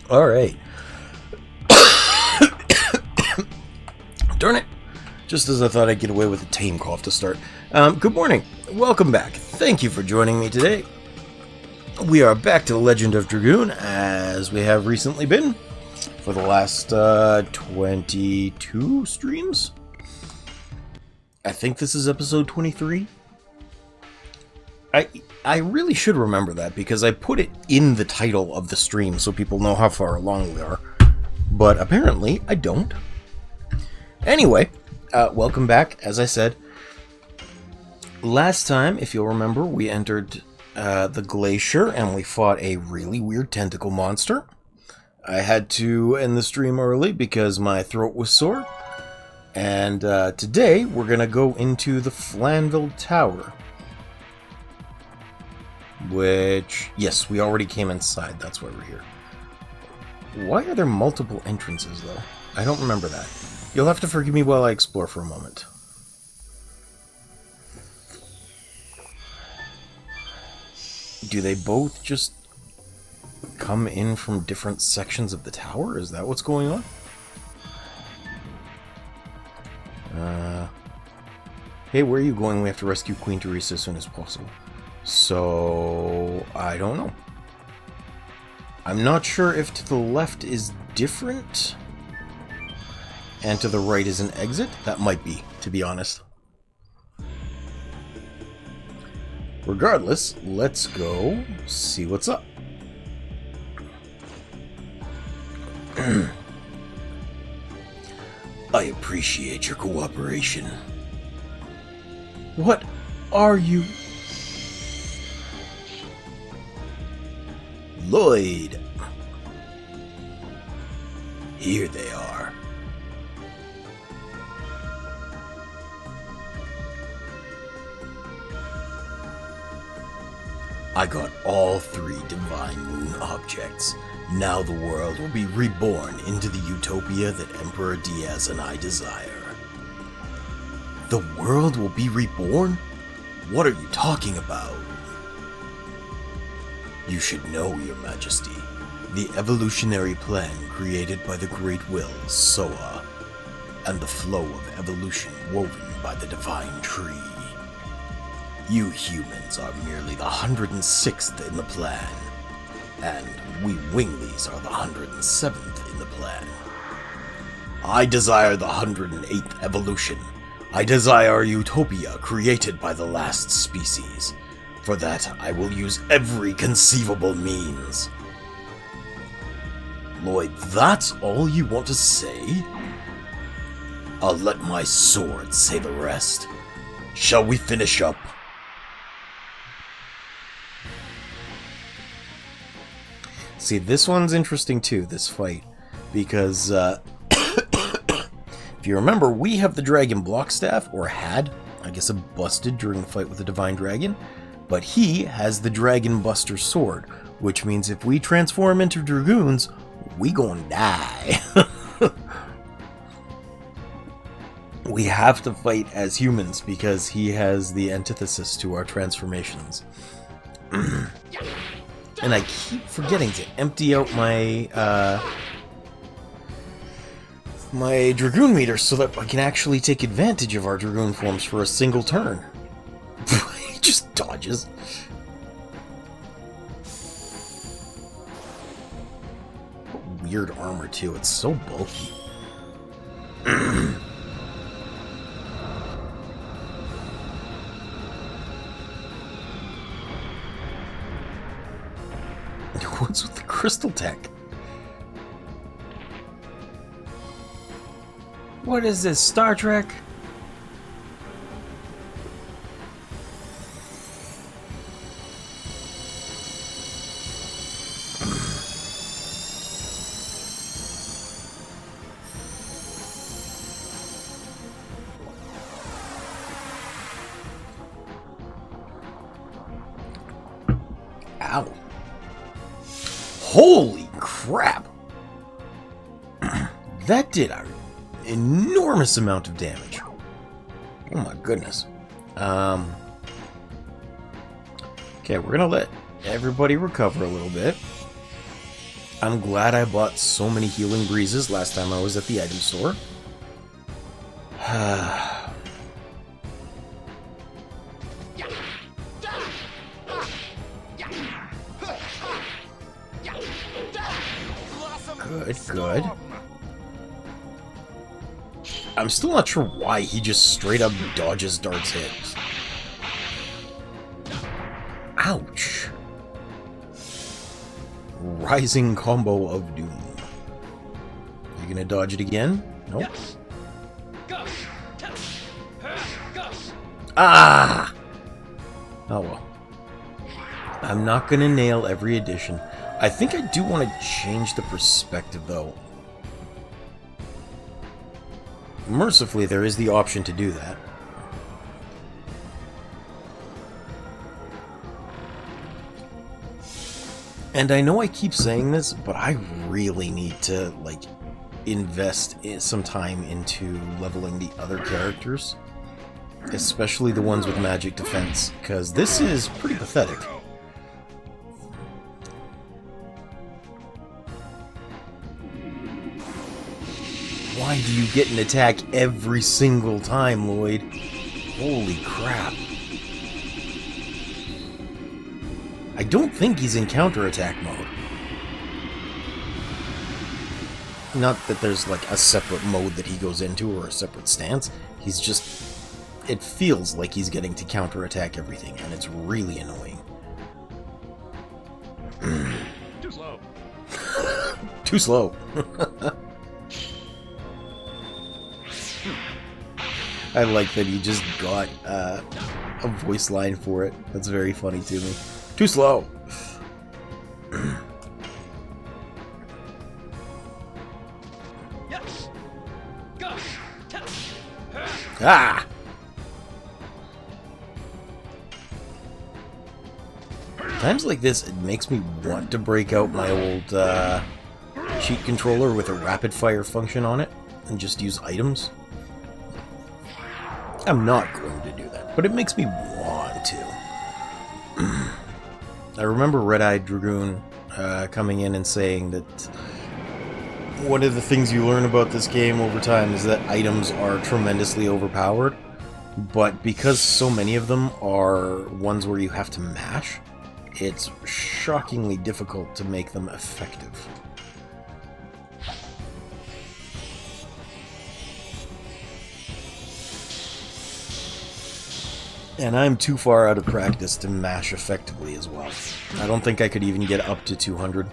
Alright. Darn it. Just as I thought I'd get away with a tame cough to start. Good morning. Welcome back. Thank you for joining me today. We are back to Legend of Dragoon, as we have recently been for the last 22 streams. I think this is episode 23. I really should remember that, because I put it in the title of the stream so people know how far along we are. But apparently, I don't. Anyway, welcome back, as I said. Last time, if you'll remember, we entered the glacier and we fought a really weird tentacle monster. I had to end the stream early because my throat was sore. And today, we're going to go into the Flanvel Tower. Which, yes, we already came inside. That's why we're here. Why are there multiple entrances, though? I don't remember that. You'll have to forgive me while I explore for a moment. Do they both just come in from different sections of the tower? Is that what's going on? Hey, where are you going? We have to rescue Queen Teresa as soon as possible. So, I don't know. I'm not sure if to the left is different and to the right is an exit. That might be, to be honest. Regardless, let's go see what's up. I appreciate your cooperation. What are you? Lloyd. Here they are. I got all 3 divine moon objects. Now the world will be reborn into the utopia that Emperor Diaz and I desire. The world will be reborn? What are you talking about? You should know, Your Majesty, the evolutionary plan created by the Great Will, Soa, and the flow of evolution woven by the Divine Tree. You humans are merely the 106th in the plan, and we winglies are the 107th in the plan. I desire the 108th evolution. I desire a utopia created by the last species. For that, I will use every conceivable means. Lloyd, that's all you want to say? I'll let my sword say the rest. Shall we finish up? See, this one's interesting too, this fight, because if you remember, we have the Dragon Block Staff, or had. I guess it busted during the fight with the Divine Dragon. But he has the Dragon Buster Sword, which means if we transform into Dragoons, we gonna die. We have to fight as humans because he has the antithesis to our transformations. And I keep forgetting to empty out my my Dragoon meter so that I can actually take advantage of our Dragoon forms for a single turn. He just dodges. Weird armor too, it's so bulky. What's with the crystal tech? What is this, Star Trek? Ow. Holy crap! That did an enormous amount of damage. Oh my goodness. Okay, we're gonna let everybody recover a little bit. I'm glad I bought so many healing breezes last time I was at the item store. Good, good. I'm still not sure why he just straight up dodges Dart's hits. Ouch. Rising combo of doom. You gonna dodge it again? Nope. Ah! Oh well. I'm not gonna nail every edition. I think I do want to change the perspective though. Mercifully, there is the option to do that. And I know I keep saying this, but I really need to, like, invest some time into leveling the other characters. Especially the ones with magic defense, because this is pretty pathetic. Why do you get an attack every single time, Lloyd? Holy crap. I don't think he's in counterattack mode. Not that there's like a separate mode that he goes into or a separate stance. He's just... It feels like he's getting to counterattack everything, and it's really annoying. Too slow. Too slow. I like that he just got a voice line for it. That's very funny to me. Too slow. Ah! Times like this, it makes me want to break out my old cheat controller with a rapid fire function on it and just use items. I'm not going to do that, but it makes me want to. I remember Red-Eyed Dragoon coming in and saying that one of the things you learn about this game over time is that items are tremendously overpowered, but because so many of them are ones where you have to mash, it's shockingly difficult to make them effective. And I'm too far out of practice to mash effectively as well. I don't think I could even get up to 200.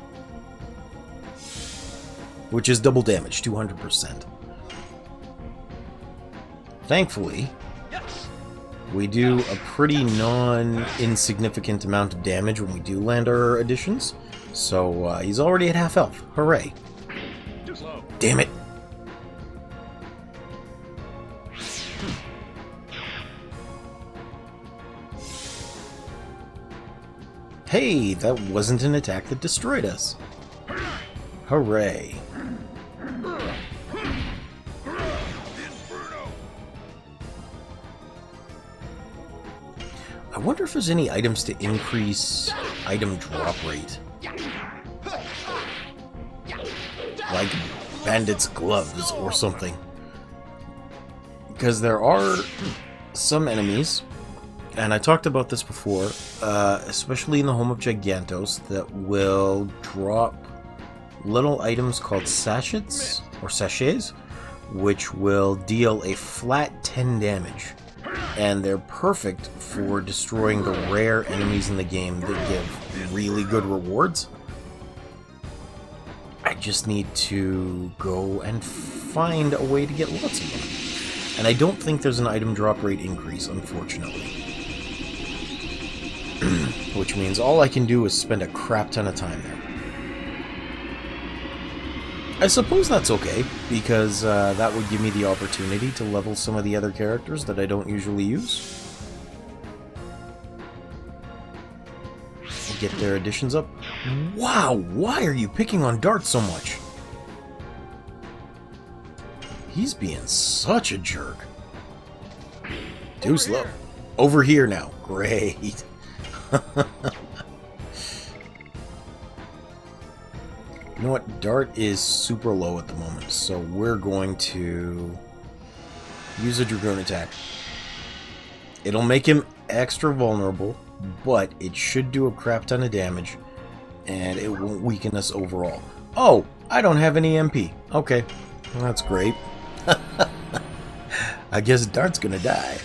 Which is double damage, 200%. Thankfully, we do a pretty non-insignificant amount of damage when we do land our additions. So he's already at half health. Hooray. Too slow. Damn it. Hey, that wasn't an attack that destroyed us. Hooray. I wonder if there's any items to increase item drop rate. Like bandit's gloves or something. Because there are some enemies, and I talked about this before, especially in the home of Gigantos, that will drop little items called sachets, or sachets, which will deal a flat 10 damage. And they're perfect for destroying the rare enemies in the game that give really good rewards. I just need to go and find a way to get lots of them. And I don't think there's an item drop rate increase, unfortunately. Which means all I can do is spend a crap ton of time there. I suppose that's okay, because that would give me the opportunity to level some of the other characters that I don't usually use. Get their additions up. Wow, why are you picking on Dart so much? He's being such a jerk. Too slow. Over here now. Great. You know what? Dart is super low at the moment, so we're going to use a Dragoon attack. It'll make him extra vulnerable, but it should do a crap ton of damage, and it won't weaken us overall. Oh, I don't have any MP. Okay, well, that's great. I guess Dart's gonna die.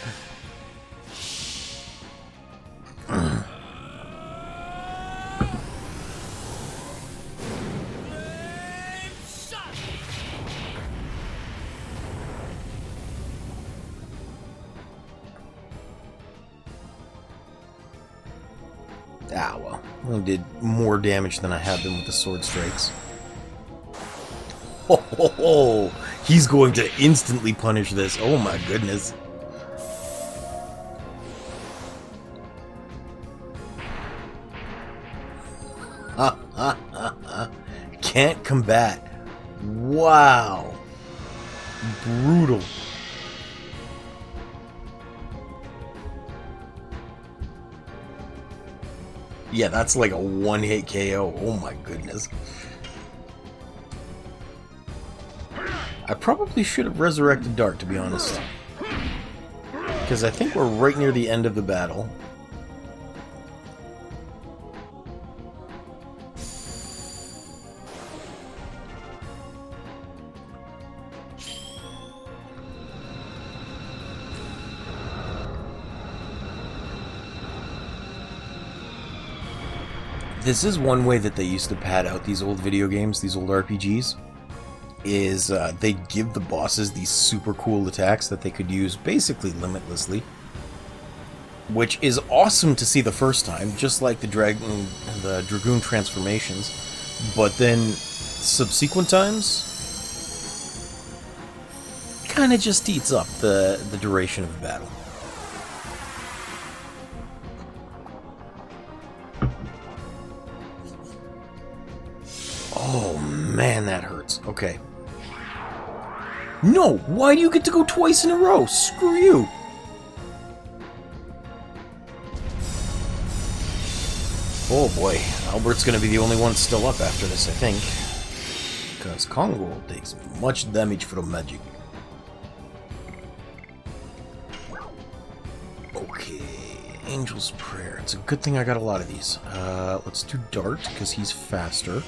Ah, well. I did more damage than I have been with the sword strikes. Oh, he's going to instantly punish this. Oh my goodness. Can't combat. Wow. Brutal. Yeah, that's like a one-hit KO. Oh my goodness. I probably should have resurrected Dart, to be honest. Because I think we're right near the end of the battle. This is one way that they used to pad out these old video games, these old RPGs, is they give the bosses these super cool attacks that they could use basically limitlessly, which is awesome to see the first time, just like the Dragoon transformations, but then subsequent times kind of just eats up the duration of the battle. Oh man, that hurts. Okay. No! Why do you get to go twice in a row? Screw you! Oh boy, Albert's gonna be the only one still up after this, I think. Because Congo takes much damage from magic. Okay, Angel's Prayer. It's a good thing I got a lot of these. Let's do Dart, because he's faster.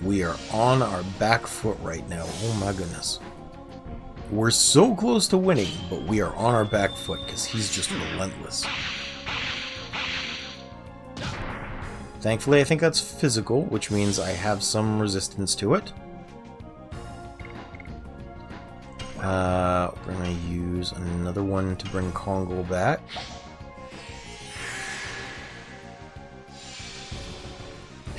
We are on our back foot right now. Oh my goodness. We're so close to winning, but we are on our back foot because he's just relentless. Thankfully, I think that's physical, which means I have some resistance to it. We're going to use another one to bring Congo back.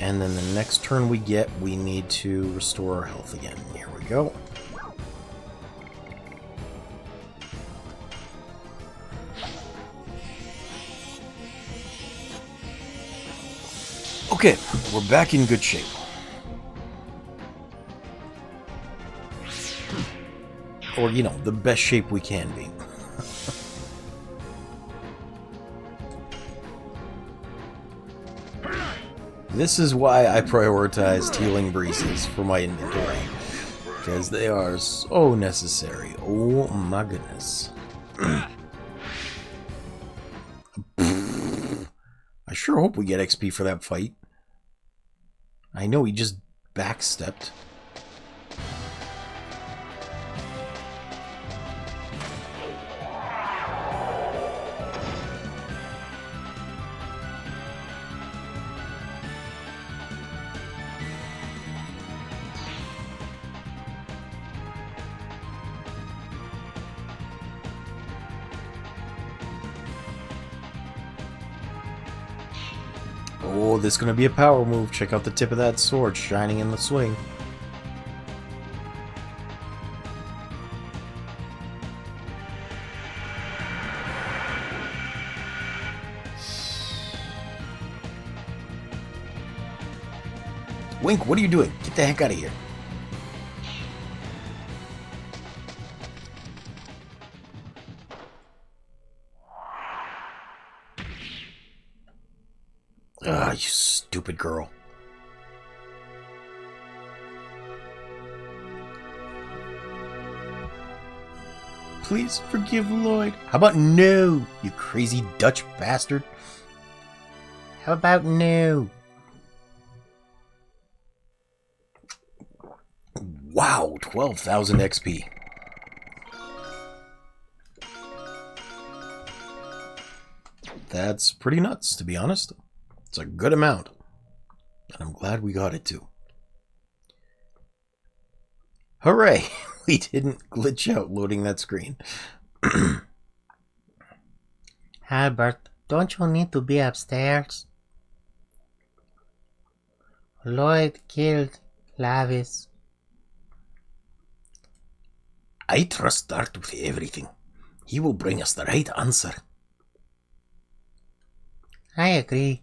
And then the next turn we get, we need to restore our health again. Here we go. Okay, we're back in good shape. Or, you know, the best shape we can be. This is why I prioritized healing breezes for my inventory, because they are so necessary. Oh my goodness. I sure hope we get XP for that fight. I know he just backstepped. Oh, this is going to be a power move. Check out the tip of that sword shining in the swing. Wink, what are you doing? Get the heck out of here. Ah, you stupid girl. please forgive Lloyd? How about no, you crazy Dutch bastard? How about no? Wow, 12,000 XP. That's pretty nuts, to be honest. It's a good amount. And I'm glad we got it too. Hooray! We didn't glitch out loading that screen. Albert, don't you need to be upstairs? Lloyd killed Lavis. I trust Dart with everything. He will bring us the right answer. I agree.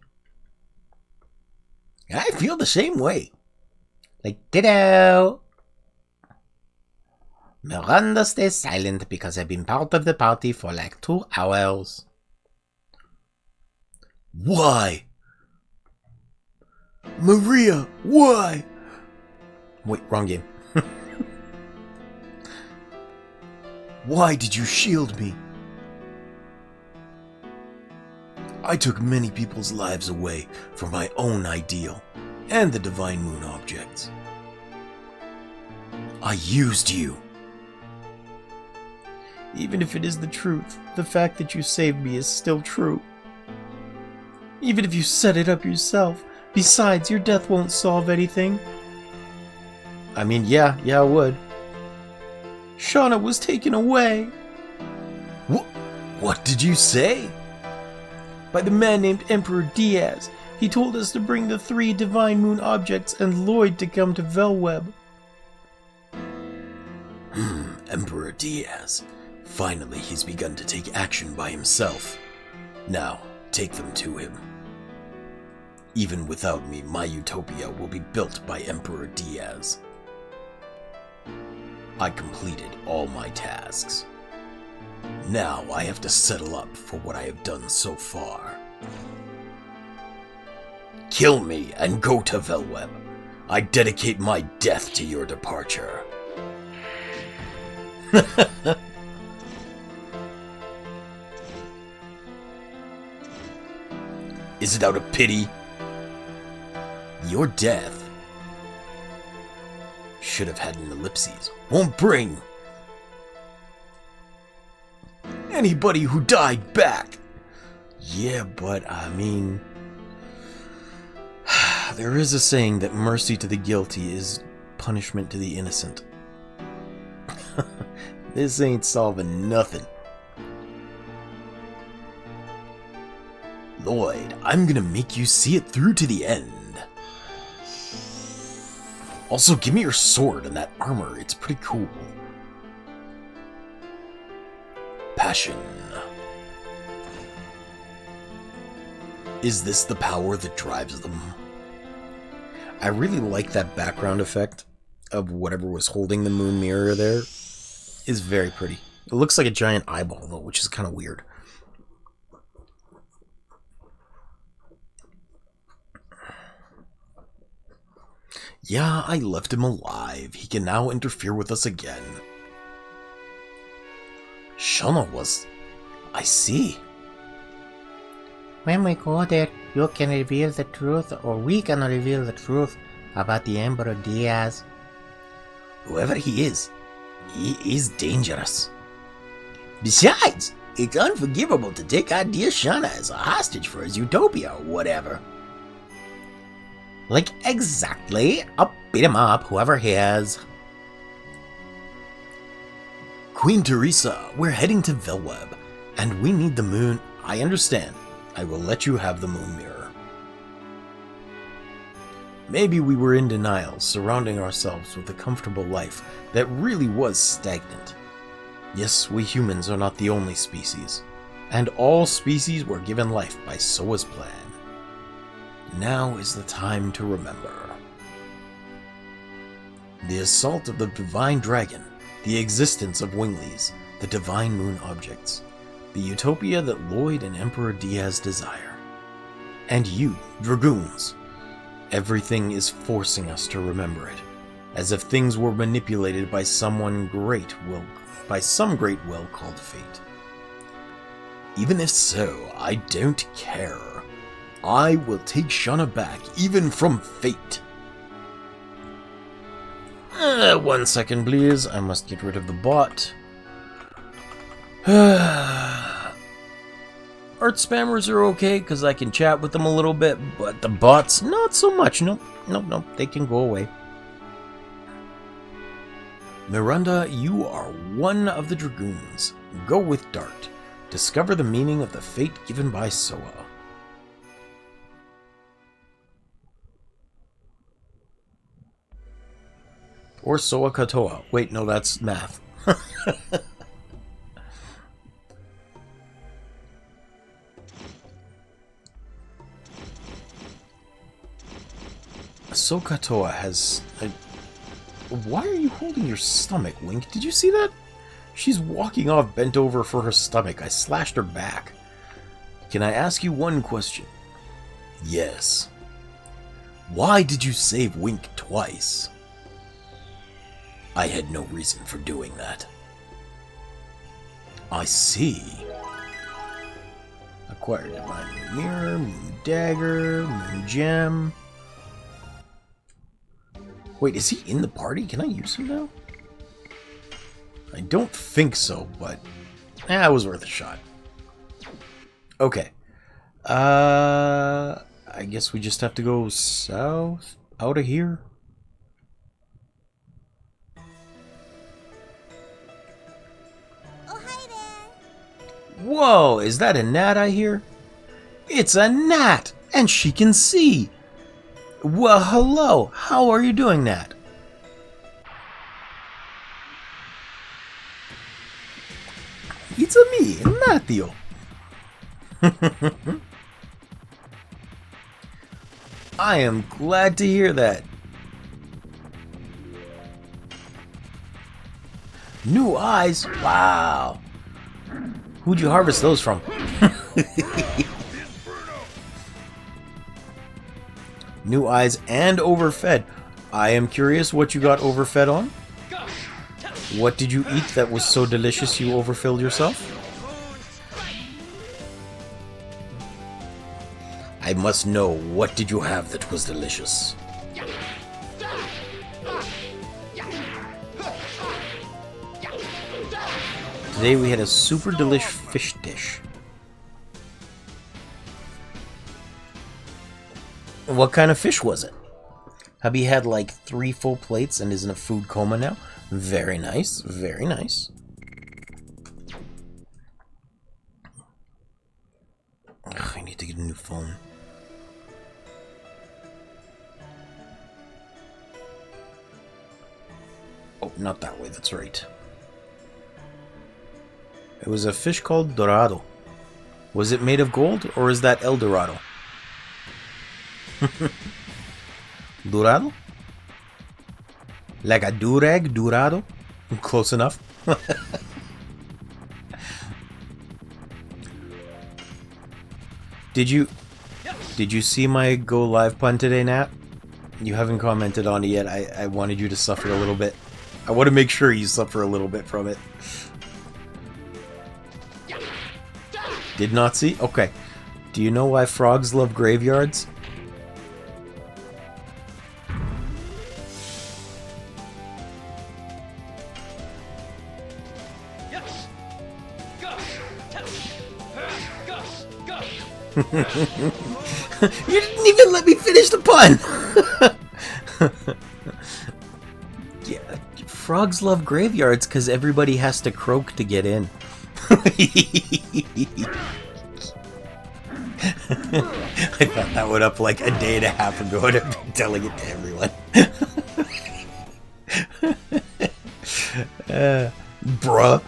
I feel the same way. Like ditto! Miranda stays silent because I've been part of the party for like 2 hours. Why? Maria, why? Wait, wrong game. Why did you shield me? I took many people's lives away for my own ideal and the Divine Moon objects. I used you. Even if it is the truth, the fact that you saved me is still true. Even if you set it up yourself, besides, your death won't solve anything. I mean, yeah, it would. Shauna was taken away. What did you say? By the man named Emperor Diaz. He told us to bring the 3 Divine Moon objects and Lloyd to come to Velweb. Emperor Diaz. Finally, he's begun to take action by himself. Now, take them to him. Even without me, my utopia will be built by Emperor Diaz. I completed all my tasks. Now I have to settle up for what I have done so far. Kill me and go to Velweb. I dedicate my death to your departure. Is it out of pity? Your death should have had an ellipses. Won't bring anybody who died back. Yeah, but I mean, there is a saying that mercy to the guilty is punishment to the innocent. This ain't solving nothing. Lloyd, I'm gonna make you see it through to the end. Also, give me your sword and that armor. It's pretty cool. Passion. Is this the power that drives them? I really like that background effect of whatever was holding the moon mirror there. Is very pretty. It looks like a giant eyeball though, which is kind of weird. Yeah, I left him alive. He can now interfere with us again. Shauna was... I see. When we go there, you can reveal the truth, or we can reveal the truth about the Emperor Diaz. Whoever he is dangerous. Besides, it's unforgivable to take our dear Shauna as a hostage for his utopia or whatever. Like, exactly. I'll beat him up, whoever he is. Queen Teresa, we're heading to Velweb, and we need the moon. I understand. I will let you have the moon mirror. Maybe we were in denial, surrounding ourselves with a comfortable life that really was stagnant. Yes, we humans are not the only species, and all species were given life by Soa's plan. Now is the time to remember. The assault of the Divine Dragon, the existence of Winglies, the Divine Moon objects, the utopia that Lloyd and Emperor Diaz desire. And you, Dragoons. Everything is forcing us to remember it, as if things were manipulated by some great will called fate. Even if so, I don't care. I will take Shauna back, even from fate. 1 second, please. I must get rid of the bot. Art spammers are okay, because I can chat with them a little bit, but the bots, not so much. Nope, they can go away. Miranda, you are one of the Dragoons. Go with Dart. Discover the meaning of the fate given by Soa. Or Soa Katoa. Wait, no, that's math. Soa Katoa has... Why are you holding your stomach, Wink? Did you see that? She's walking off bent over for her stomach. I slashed her back. Can I ask you one question? Yes. Why did you save Wink twice? I had no reason for doing that. I see. Acquired divine mirror, moon dagger, moon gem. Wait, is he in the party? Can I use him now? I don't think so, but it was worth a shot. Okay. I guess we just have to go south out of here. Oh, hi there. Whoa, is that a gnat I hear? It's a gnat, and she can see. Well, hello. How are you doing that? It's a me, Matthew. I am glad to hear that. New eyes? Wow. Who'd you harvest those from? New eyes and overfed. I am curious what you got overfed on. What did you eat that was so delicious you overfilled yourself? I must know, what did you have that was delicious? Today we had a super delish fish dish. What kind of fish was it? Hubby had like 3 full plates and is in a food coma now. Very nice, very nice. Ugh, I need to get a new phone. Oh, not that way, that's right. It was a fish called Dorado. Was it made of gold, or is that El Dorado? Dorado? Like a durag, Dorado? Close enough. Did you see my go live pun today, Nat? You haven't commented on it yet. I wanted you to suffer a little bit. I want to make sure you suffer a little bit from it. Did not see? Okay. Do you know why frogs love graveyards? You didn't even let me finish the pun! Yeah, frogs love graveyards because everybody has to croak to get in. I thought that one up like a day and a half ago and I've been telling it to everyone. Bruh.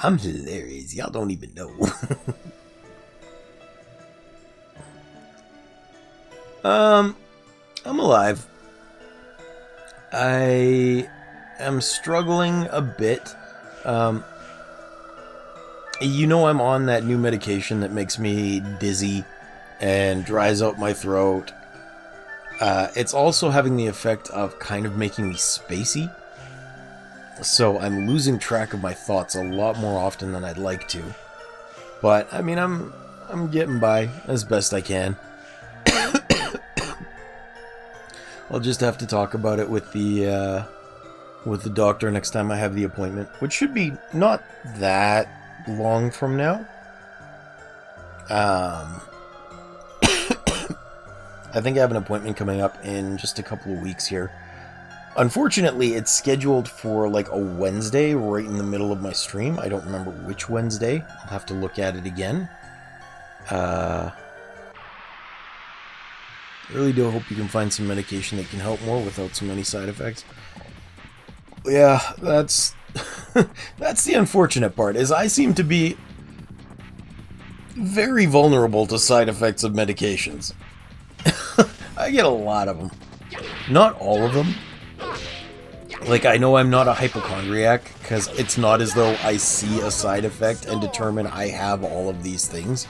I'm hilarious. Y'all don't even know. I'm alive. I am struggling a bit. You know I'm on that new medication that makes me dizzy and dries out my throat. It's also having the effect of kind of making me spacey. So I'm losing track of my thoughts a lot more often than I'd like to. But, I mean, I'm getting by as best I can. I'll just have to talk about it with the doctor next time I have the appointment, which should be not that long from now. I think I have an appointment coming up in just a couple of weeks here. Unfortunately, it's scheduled for like a Wednesday right in the middle of my stream. I don't remember which Wednesday. I'll have to look at it again. Really do hope you can find some medication that can help more without so many side effects. Yeah, that's that's the unfortunate part, is I seem to be very vulnerable to side effects of medications. I get a lot of them. Not all of them. Like, I know I'm not a hypochondriac, because it's not as though I see a side effect and determine I have all of these things.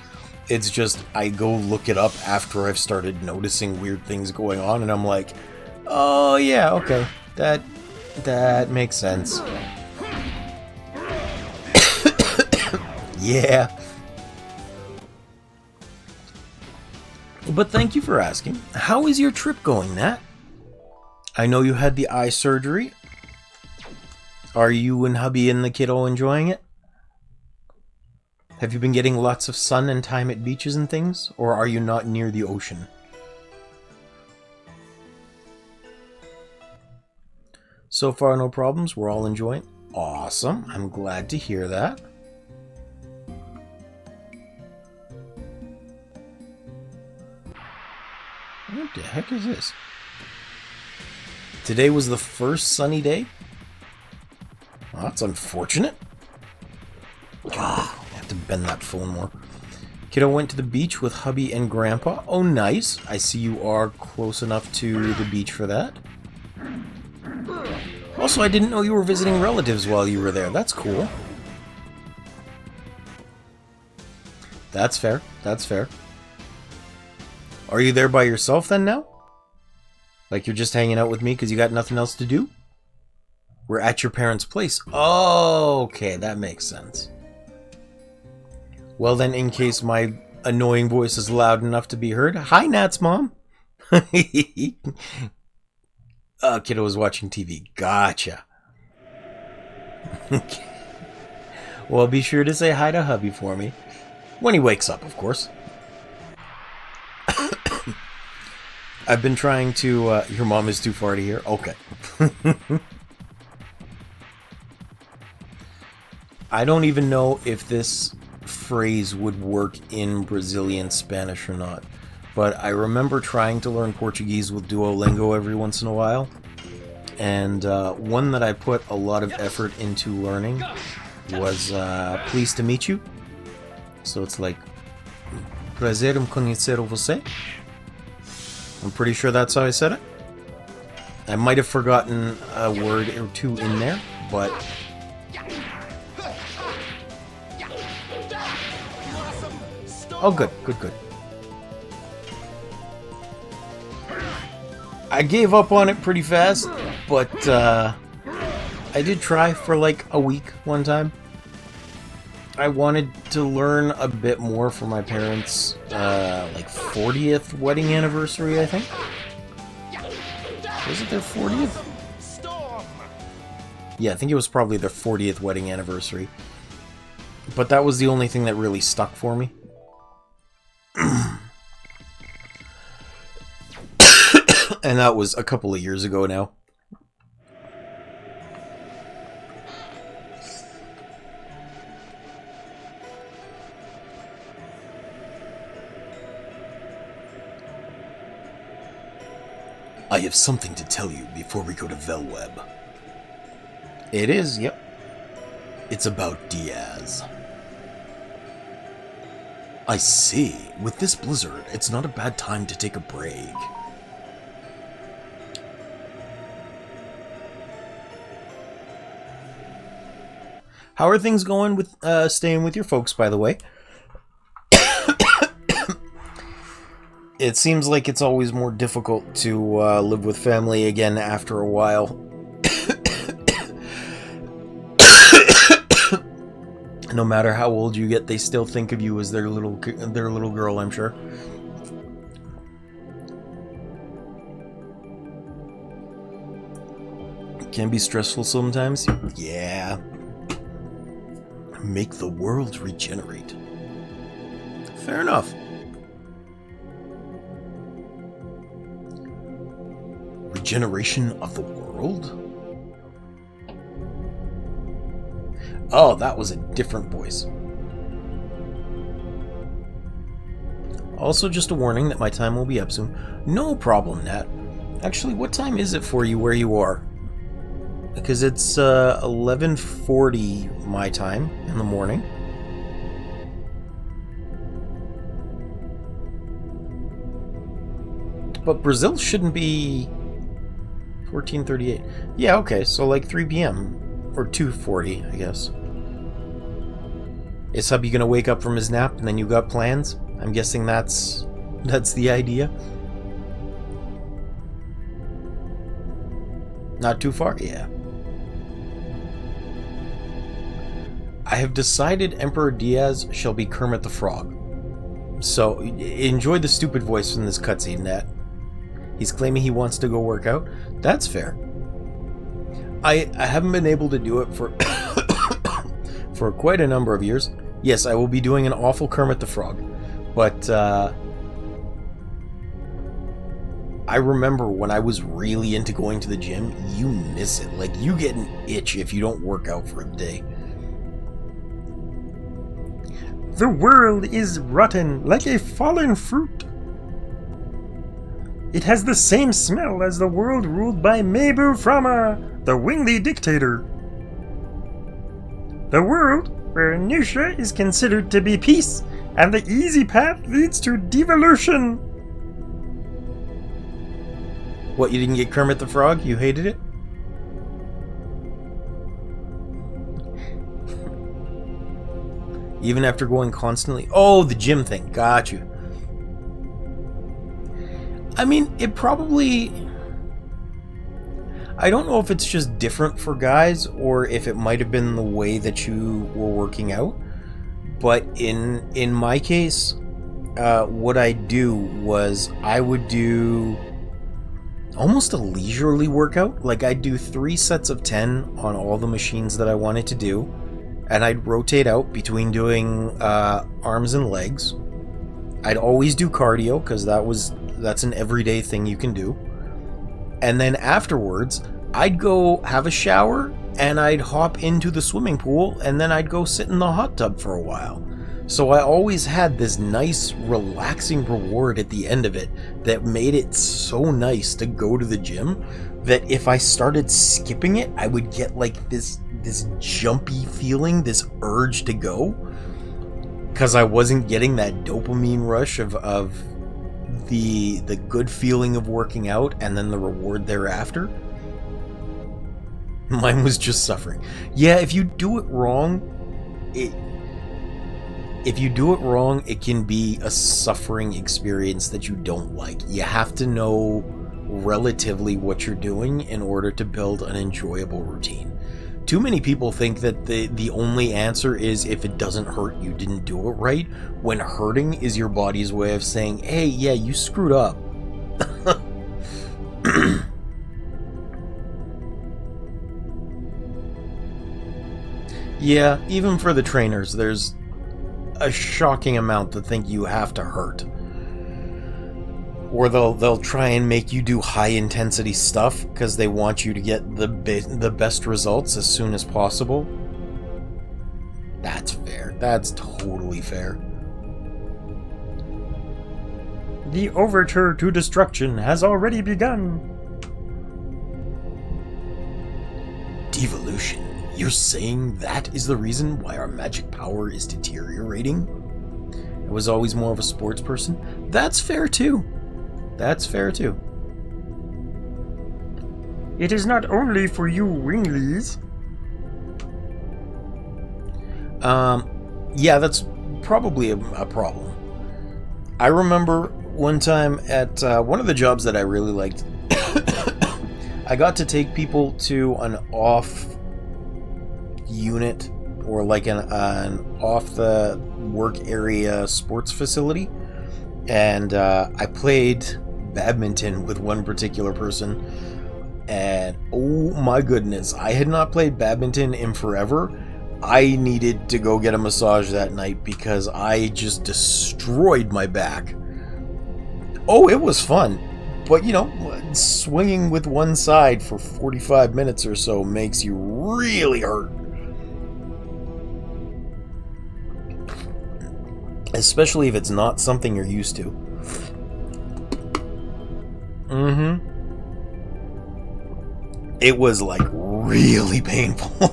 It's just, I go look it up after I've started noticing weird things going on, and I'm like, oh yeah, okay, that makes sense. Yeah. But thank you for asking. How is your trip going, Nat? I know you had the eye surgery. Are you and hubby and the kiddo enjoying it? Have you been getting lots of sun and time at beaches and things? Or are you not near the ocean? So far, no problems. We're all enjoying. Awesome. I'm glad to hear that. What the heck is this? Today was the first sunny day? Well, that's unfortunate. I have to bend that phone more. Kiddo went to the beach with hubby and grandpa. Oh, nice. I see you are close enough to the beach for that. Also, I didn't know you were visiting relatives while you were there. That's cool. That's fair. That's fair. Are you there by yourself then now? Like you're just hanging out with me because you got nothing else to do? We're at your parents' place. Oh, okay, that makes sense. Well then, in case my annoying voice is loud enough to be heard, hi Nat's mom! Kiddo was watching TV. Gotcha. Well, be sure to say hi to hubby for me. When he wakes up, of course. I've been trying to... your mom is too far to hear? Okay. I don't even know if this phrase would work in Brazilian Spanish or not. But I remember trying to learn Portuguese with Duolingo every once in a while. And one that I put a lot of effort into learning was pleased to meet you. So it's like, prazer em conhecer você. I'm pretty sure that's how I said it. I might have forgotten a word or two in there, but... Oh, good, good, good. I gave up on it pretty fast, but I did try for like a week one time. I wanted to learn a bit more for my parents' like 40th wedding anniversary, I think. Was it their 40th? Yeah, I think it was probably their 40th wedding anniversary. But that was the only thing that really stuck for me. And that was a couple of years ago now. I have something to tell you before we go to Velweb. It is, yep. It's about Diaz. I see. With this blizzard, it's not a bad time to take a break. How are things going with staying with your folks, by the way? It seems like it's always more difficult to live with family again after a while. No matter how old you get, they still think of you as their little girl, I'm sure. Can be stressful sometimes. Yeah. Make the world regenerate. Fair enough. Regeneration of the world? Oh, that was a different voice. Also, just a warning that my time will be up soon. No problem, Nat. Actually, what time is it for you where you are? Because it's 11:40 my time in the morning. But Brazil shouldn't be 14:38. Yeah, okay, so like 3 p.m. or 2:40, I guess. Is Hubby gonna wake up from his nap and then you got plans? I'm guessing that's the idea. Not too far? Yeah. I have decided Emperor Diaz shall be Kermit the Frog. So, enjoy the stupid voice from this cutscene, Nat. He's claiming he wants to go work out. That's fair. I haven't been able to do it for for quite a number of years. Yes, I will be doing an awful Kermit the Frog. But, I remember when I was really into going to the gym, you miss it. Like, you get an itch if you don't work out for a day. The world is rotten, like a fallen fruit. It has the same smell as the world ruled by Mebu Frama, the wingly dictator. The world where inertia is considered to be peace, and the easy path leads to devolution. What, you didn't get Kermit the Frog? You hated it? Even after going constantly? Oh, the gym thing. Got you. I mean, it probably... I don't know if it's just different for guys or if it might have been the way that you were working out. But in my case, what I do was I would do almost a leisurely workout. Like, I'd do 3 sets of 10 on all the machines that I wanted to do. And I'd rotate out between doing arms and legs. I'd always do cardio, because that's an everyday thing you can do. And then afterwards, I'd go have a shower, and I'd hop into the swimming pool, and then I'd go sit in the hot tub for a while. So I always had this nice, relaxing reward at the end of it that made it so nice to go to the gym that if I started skipping it, I would get like this jumpy feeling, this urge to go, because I wasn't getting that dopamine rush of the good feeling of working out and then the reward thereafter. Mine was just suffering. Yeah, if you do it wrong, it can be a suffering experience that you don't like. You have to know relatively what you're doing in order to build an enjoyable routine. Too many people think that the only answer is if it doesn't hurt, you didn't do it right, when hurting is your body's way of saying, hey, yeah, you screwed up. Yeah, even for the trainers, there's a shocking amount that think you have to hurt. Or they'll try and make you do high intensity stuff because they want you to get the best results as soon as possible. That's fair. That's totally fair. The overture to destruction has already begun. Devolution. You're saying that is the reason why our magic power is deteriorating? I was always more of a sports person. That's fair too. That's fair too. It is not only for you winglies. Yeah, that's probably a problem. I remember one time at one of the jobs that I really liked, I got to take people to an off unit or like an off the work area sports facility, and I played badminton with one particular person, and oh my goodness, I had not played badminton in forever. I needed to go get a massage that night because I just destroyed my back. Oh, it was fun, but you know, swinging with one side for 45 minutes or so makes you really hurt. Especially if it's not something you're used to. It was like really painful.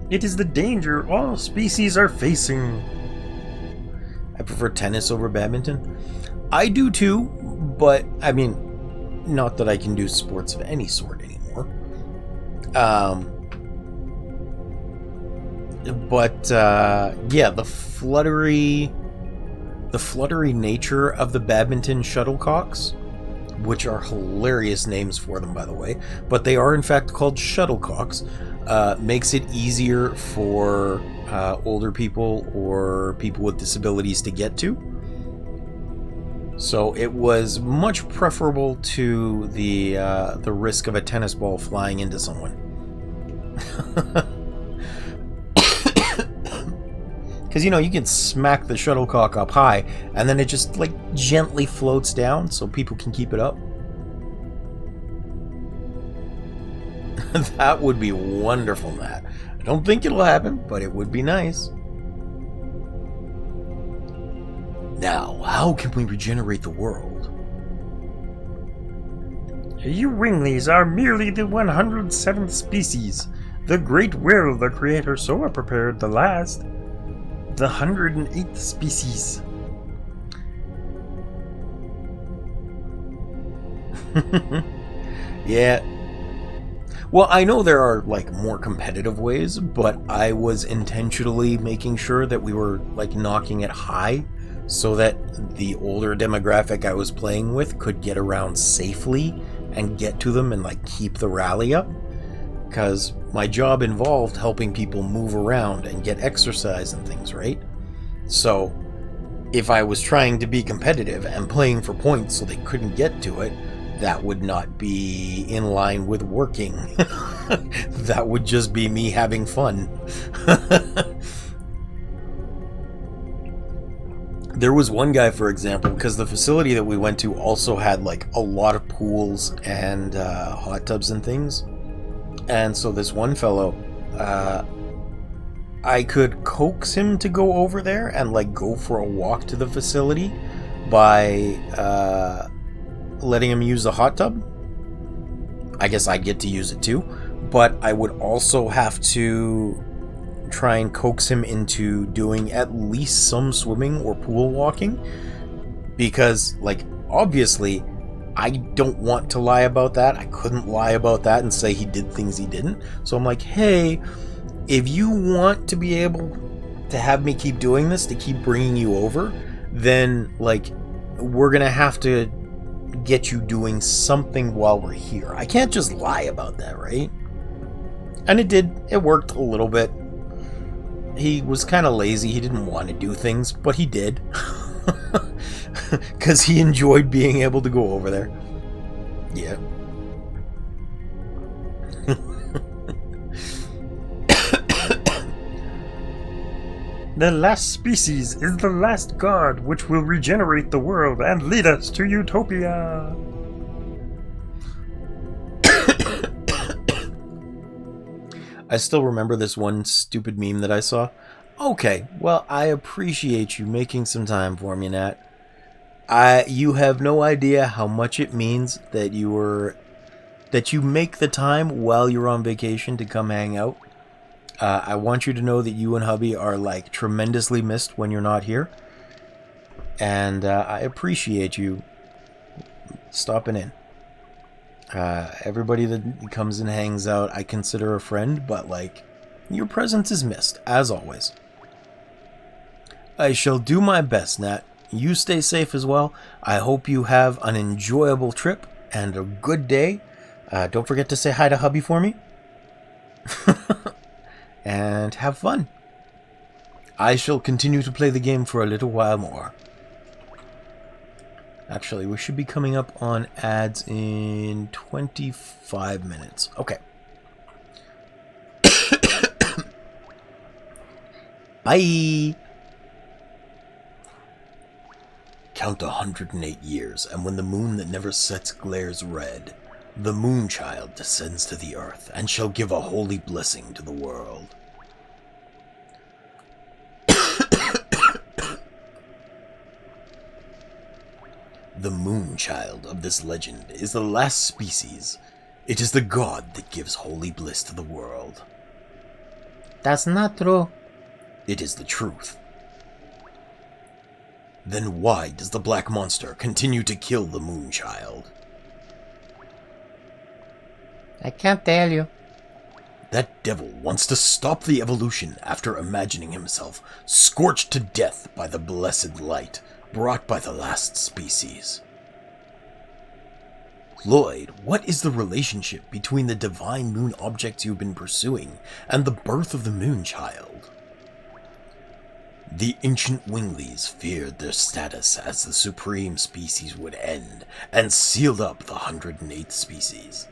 It is the danger all species are facing. I prefer tennis over badminton. I do too, but I mean, not that I can do sports of any sort anymore. Yeah, the fluttery nature of the badminton shuttlecocks, which are hilarious names for them, by the way, but they are in fact called shuttlecocks, makes it easier for older people or people with disabilities to get to. So it was much preferable to the risk of a tennis ball flying into someone. Because, you know, you can smack the shuttlecock up high, and then it just, like, gently floats down so people can keep it up. That would be wonderful, Matt. I don't think it'll happen, but it would be nice. Now, how can we regenerate the world? You winglies are merely the 107th species. The great will the Creator Soa prepared the last. The 108th species. Yeah. Well, I know there are, like, more competitive ways, but I was intentionally making sure that we were, like, knocking it high so that the older demographic I was playing with could get around safely and get to them and, like, keep the rally up. Because my job involved helping people move around and get exercise and things, right? So, if I was trying to be competitive and playing for points so they couldn't get to it, that would not be in line with working. That would just be me having fun. There was one guy, for example, because the facility that we went to also had like a lot of pools and hot tubs and things. And so this one fellow, I could coax him to go over there and like go for a walk to the facility by letting him use the hot tub. I guess I'd get to use it too, but I would also have to try and coax him into doing at least some swimming or pool walking, because like obviously I don't want to lie about that. I couldn't lie about that and say he did things he didn't. So I'm like, hey, if you want to be able to have me keep doing this, to keep bringing you over, then like we're gonna have to get you doing something while we're here. I can't just lie about that, right? And it did. It worked a little bit. He was kind of lazy. He didn't want to do things, but he did. Because he enjoyed being able to go over there. Yeah. The last species is the last god which will regenerate the world and lead us to utopia. I still remember this one stupid meme that I saw. Okay, well, I appreciate you making some time for me, Nat. You have no idea how much it means that you make the time while you're on vacation to come hang out. I want you to know that you and hubby are like tremendously missed when you're not here. And I appreciate you stopping in. Everybody that comes and hangs out, I consider a friend, but like, your presence is missed, as always. I shall do my best, Nat. You stay safe as well. I hope you have an enjoyable trip and a good day. Don't forget to say hi to hubby for me. And have fun. I shall continue to play the game for a little while more. Actually, we should be coming up on ads in 25 minutes. Okay. Bye! Count 108 years, and when the moon that never sets glares red, the Moonchild descends to the earth, and shall give a holy blessing to the world. The Moonchild of this legend is the last species. It is the god that gives holy bliss to the world. That's not true. It is the truth. Then why does the Black Monster continue to kill the Moonchild? I can't tell you. That devil wants to stop the evolution after imagining himself scorched to death by the blessed light brought by the last species. Lloyd, what is the relationship between the divine moon objects you've been pursuing and the birth of the Moonchild? The ancient Winglies feared their status as the supreme species would end and sealed up the 108th species.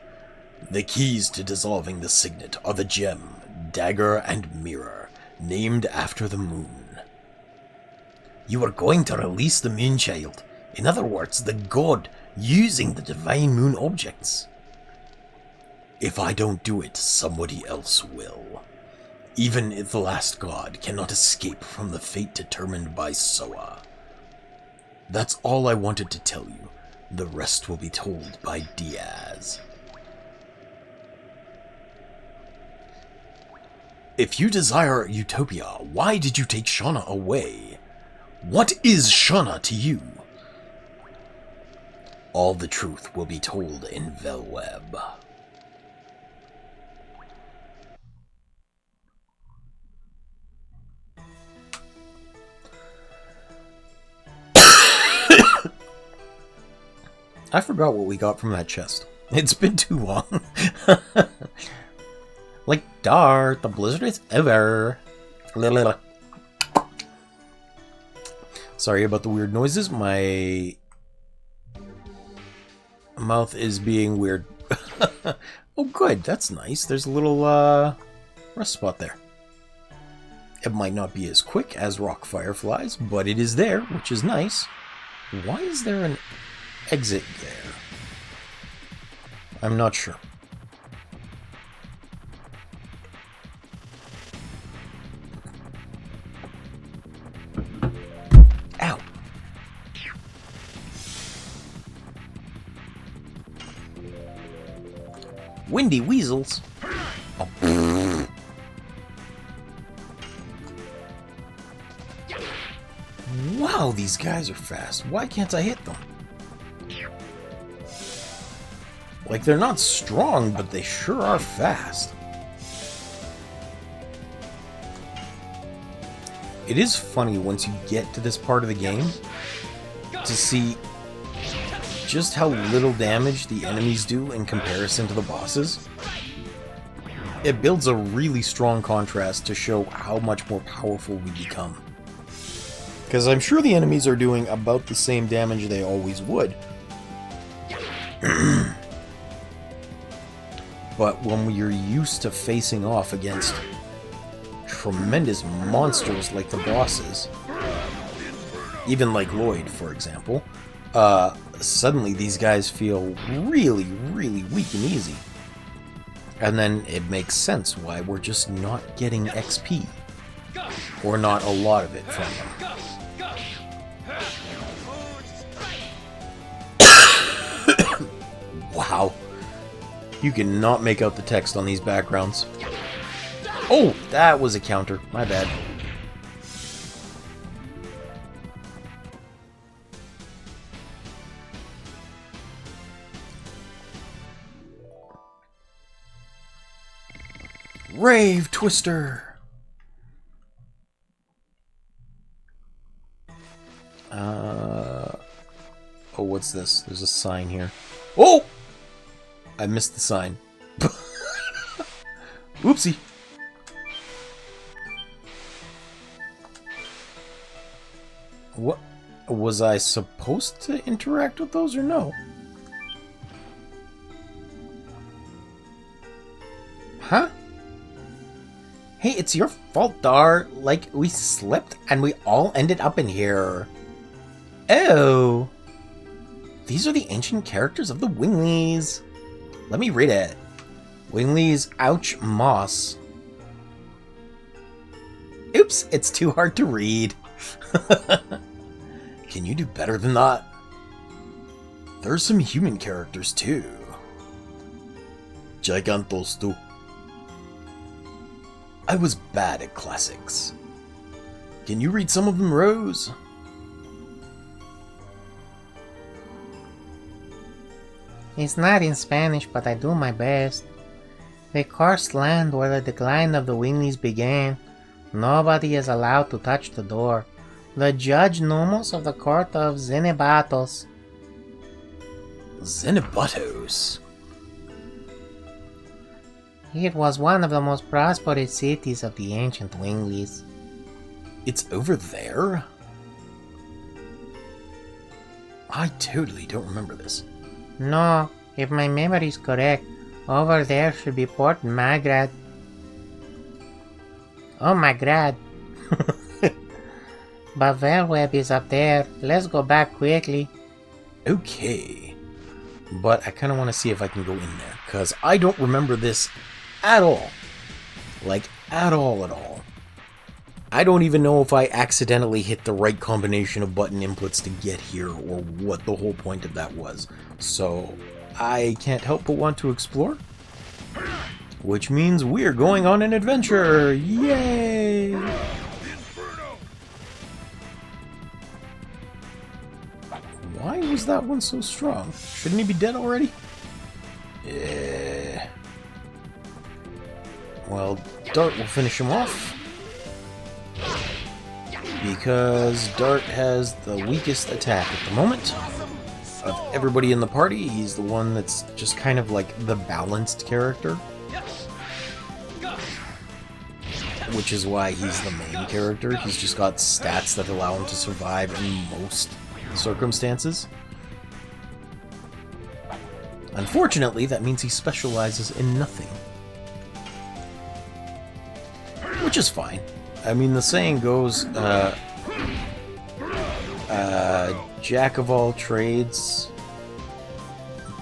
The keys to dissolving the signet are the gem, dagger, and mirror, named after the moon. You are going to release the Moonchild. In other words, the god using the divine moon objects. If I don't do it, somebody else will. Even if the last god cannot escape from the fate determined by Soa. That's all I wanted to tell you. The rest will be told by Diaz. If you desire utopia, why did you take Shauna away? What is Shauna to you? All the truth will be told in Velweb. I forgot what we got from that chest. It's been too long. Like Dart, the blizzard is over. Sorry about the weird noises. My mouth is being weird. Oh, good. That's nice. There's a little rust spot there. It might not be as quick as rock fireflies, but it is there, which is nice. Why is there an exit there? I'm not sure. Ow. Windy weasels. Oh. Wow, these guys are fast. Why can't I hit them? Like, they're not strong, but they sure are fast. It is funny once you get to this part of the game to see just how little damage the enemies do in comparison to the bosses. It builds a really strong contrast to show how much more powerful we become. Because I'm sure the enemies are doing about the same damage they always would. But when you're used to facing off against tremendous monsters like the bosses, even like Lloyd, for example, suddenly these guys feel really, really weak and easy. And then it makes sense why we're just not getting XP. Or not a lot of it from them. Wow. You cannot make out the text on these backgrounds. Oh, that was a counter. My bad. Rave Twister. what's this? There's a sign here. Oh! I missed the sign. Oopsie. What? Was I supposed to interact with those or no? Huh? Hey, it's your fault, Dar. Like, we slipped and we all ended up in here. Oh. These are the ancient characters of the Winglies. Let me read it. Winglies, ouch, moss. Oops, it's too hard to read. Can you do better than that? There's some human characters too. Gigantos too. I was bad at classics. Can you read some of them, Rose? It's not in Spanish, but I do my best. The cursed land where the decline of the Winglies began. Nobody is allowed to touch the door. The judge Nomos of the court of Zenebatos. Zenebatos? It was one of the most prosperous cities of the ancient Winglies. It's over there? I totally don't remember this. No, if my memory is correct, over there should be Port Magrad. Oh my god. But Velweb is up there. Let's go back quickly. Okay. But I kind of want to see if I can go in there, because I don't remember this at all. Like, at all. I don't even know if I accidentally hit the right combination of button inputs to get here, or what the whole point of that was. So, I can't help but want to explore. Which means we're going on an adventure! Yay! Why was that one so strong? Shouldn't he be dead already? Yeah. Well, Dart will finish him off. Because Dart has the weakest attack at the moment. Of everybody in the party, he's the one that's just kind of like the balanced character. Which is why he's the main character. He's just got stats that allow him to survive in most circumstances. Unfortunately, that means he specializes in nothing. Which is fine. I mean, the saying goes, Jack of all trades,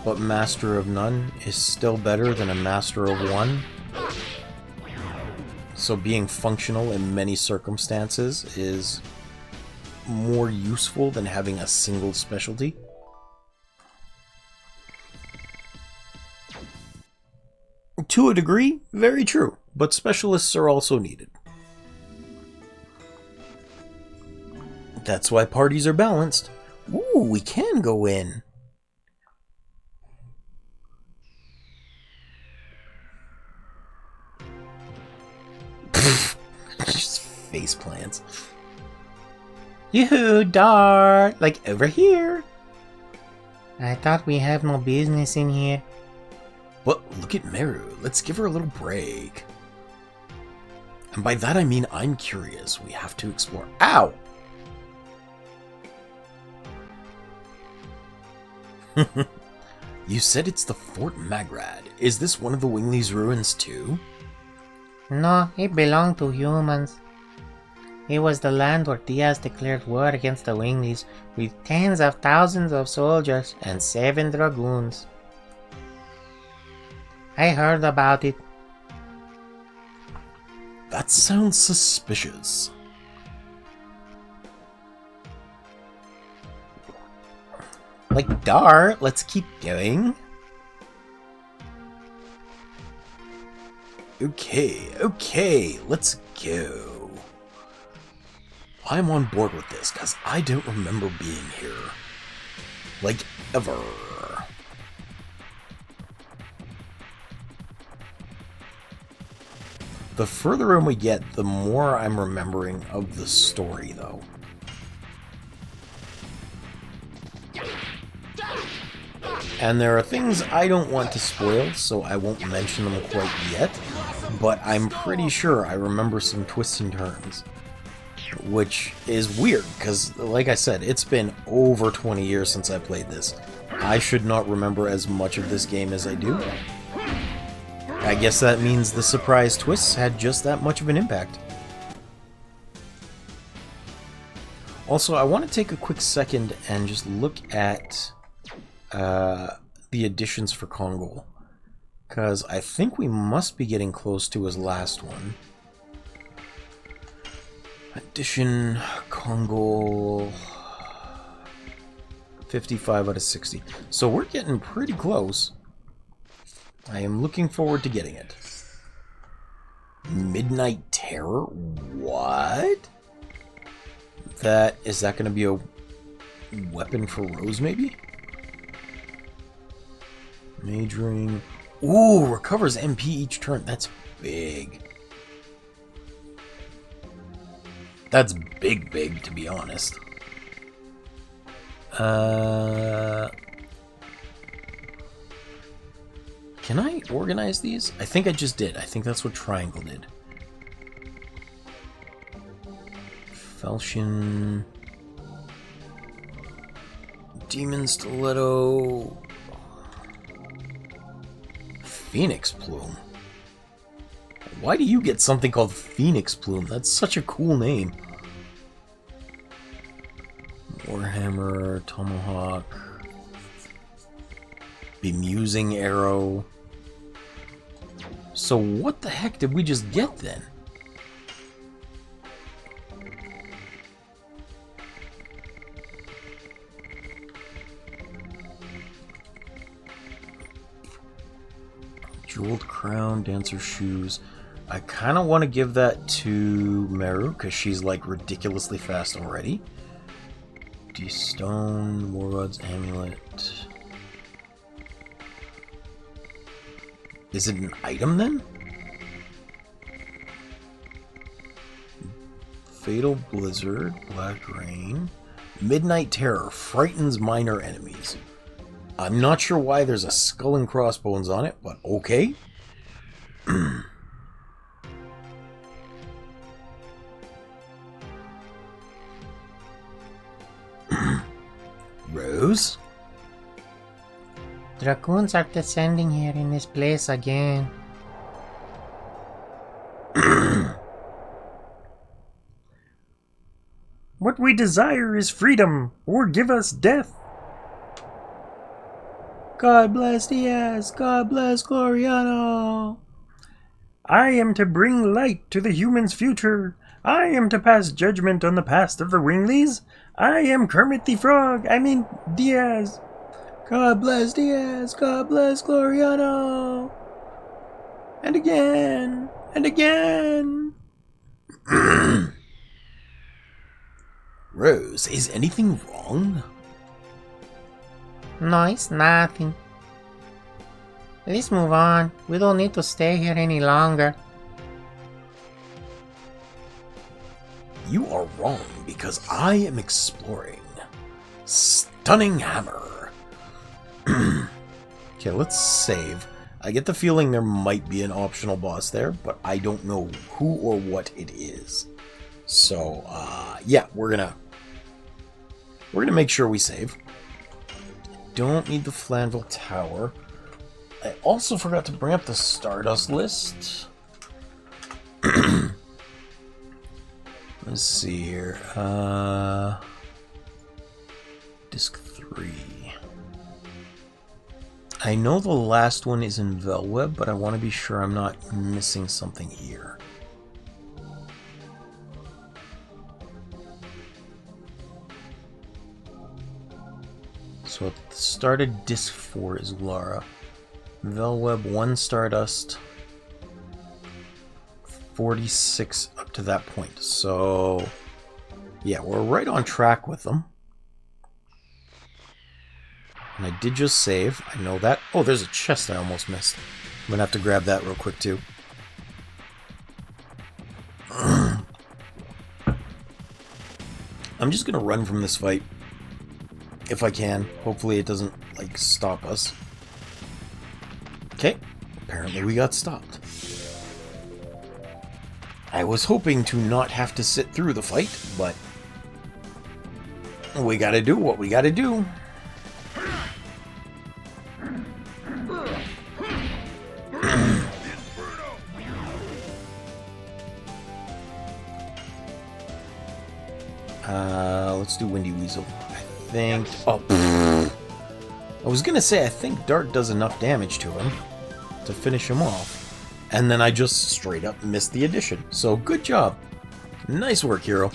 but master of none is still better than a master of one. So being functional in many circumstances is more useful than having a single specialty. To a degree, very true, but specialists are also needed. That's why parties are balanced. Ooh, we can go in. Just face plants. Yoo-hoo, Dart! Like, over here! I thought we have no business in here. But look at Meru. Let's give her a little break. And by that I mean I'm curious. We have to explore. Ow! You said it's the Fort Magrad. Is this one of the Winglies' ruins too? No, it belonged to humans. It was the land where Diaz declared war against the Winglies with tens of thousands of soldiers and 7 dragoons. I heard about it. That sounds suspicious. Like, Dart, let's keep going. Okay, let's go. I'm on board with this, because I don't remember being here. Like, ever. The further in we get, the more I'm remembering of the story, though. And there are things I don't want to spoil, so I won't mention them quite yet, but I'm pretty sure I remember some twists and turns. Which is weird, because, like I said, it's been over 20 years since I played this. I should not remember as much of this game as I do. I guess that means the surprise twists had just that much of an impact. Also, I want to take a quick second and just look at the additions for Kongol, because I think we must be getting close to his last one. Addition Kongol 55 out of 60. So we're getting pretty close. I am looking forward to getting it. Midnight Terror? What? Is that going to be a weapon for Rose, maybe? Majoring. Ooh, recovers MP each turn. That's big. That's big, to be honest. Can I organize these? I think I just did. I think that's what Triangle did. Falchion. Demon Stiletto. Phoenix Plume. Why do you get something called Phoenix Plume? That's such a cool name. Warhammer, Tomahawk, Bemusing Arrow. So what the heck did we just get then? Jeweled Crown, Dancer Shoes. I kind of want to give that to Meru, because she's like ridiculously fast already. Stone, War God's Amulet. Is it an item then? Fatal Blizzard, Black Rain. Midnight Terror, frightens minor enemies. I'm not sure why there's a skull and crossbones on it, but okay. Rose? Dragoons are descending here in this place again. What we desire is freedom, or give us death. God bless Diaz, God bless Gloriano. I am to bring light to the humans' future. I am to pass judgment on the past of the Winglies. I am Kermit the Frog. I mean, Diaz. God bless Diaz, God bless Gloriano. And again, and again. Rose, is anything wrong? No, it's nothing. Let's move on. We don't need to stay here any longer. You are wrong, because I am exploring. Stunning Hammer. Okay, let's save. I get the feeling there might be an optional boss there, but I don't know who or what it is. So, yeah, we're gonna make sure we save. Don't need the Flanvel Tower. I also forgot to bring up the Stardust list. Let's see here. Disc 3. I know the last one is in Velweb, but I want to be sure I'm not missing something here. So at the start of Disc 4 is Lara. Velweb 1 Stardust. 46 up to that point. So, yeah, we're right on track with them. And I did just save. I know that. Oh, there's a chest I almost missed. I'm going to have to grab that real quick, too. I'm just going to run from this fight. if I can. Hopefully it doesn't, like, stop us. Okay, apparently we got stopped. I was hoping to not have to sit through the fight, but we gotta do what we gotta do. Let's do Windy Weasel. I think... Oh, I was gonna say, I think Dart does enough damage to him to finish him off. And then I just straight up missed the addition. So, good job. Nice work, Hero.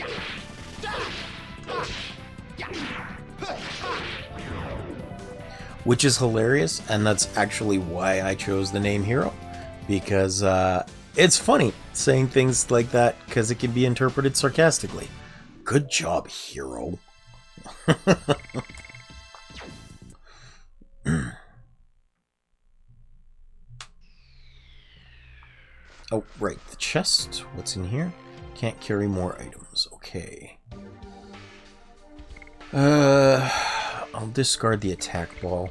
Which is hilarious, and that's actually why I chose the name Hero. Because, it's funny saying things like that, because it can be interpreted sarcastically. Good job, Hero. Oh, right, the chest. What's in here? Can't carry more items. Okay. I'll discard the attack ball.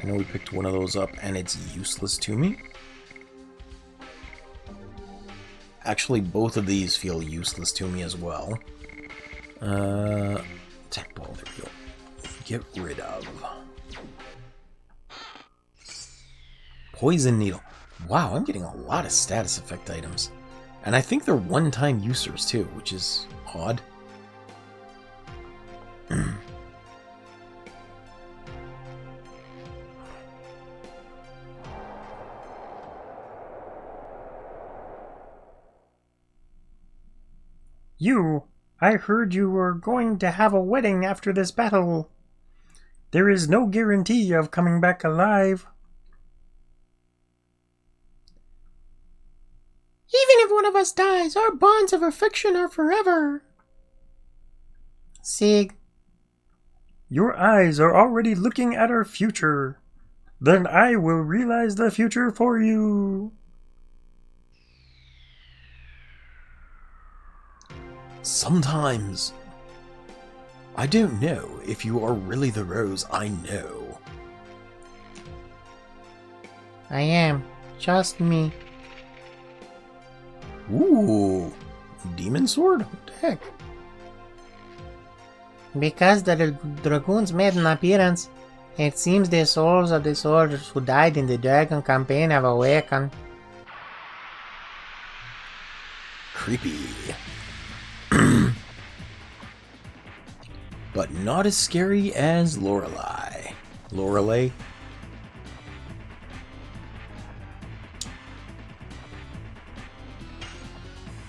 I know we picked one of those up, and it's useless to me. Actually, both of these feel useless to me as well. Attack ball, there we go. Get rid of. Poison needle. Wow, I'm getting a lot of status effect items. And I think they're one-time users too, which is odd. I heard you were going to have a wedding after this battle. There is no guarantee of coming back alive. Even if one of us dies, our bonds of affection are forever. Sig. Your eyes are already looking at our future. Then I will realize the future for you. Sometimes, I don't know if you are really the Rose I know. I am. Just me. Ooh, demon sword? What the heck? Because the dragoons made an appearance, it seems the souls of the soldiers who died in the Dragon campaign have awakened. Creepy. But not as scary as Lorelei. Lorelei?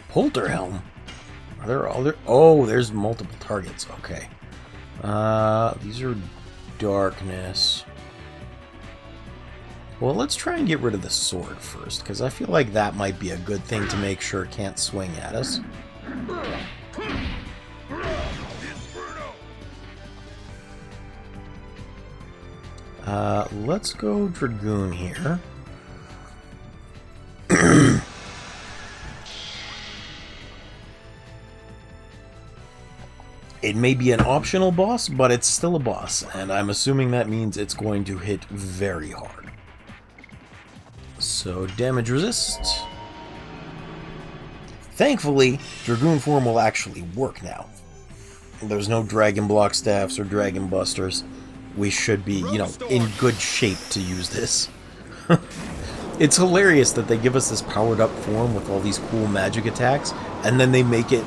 Polterhelm? Are there other... Oh, there's multiple targets. Okay. These are darkness. Well, let's try and get rid of the sword first, because I feel like that might be a good thing to make sure it can't swing at us. Let's go Dragoon here. It may be an optional boss, but it's still a boss, and I'm assuming that means it's going to hit very hard. So, damage resist. Thankfully, Dragoon form will actually work now. There's no Dragon Block Staffs or Dragon Busters. We should be, you know, in good shape to use this. It's hilarious that they give us this powered up form with all these cool magic attacks, and then they make it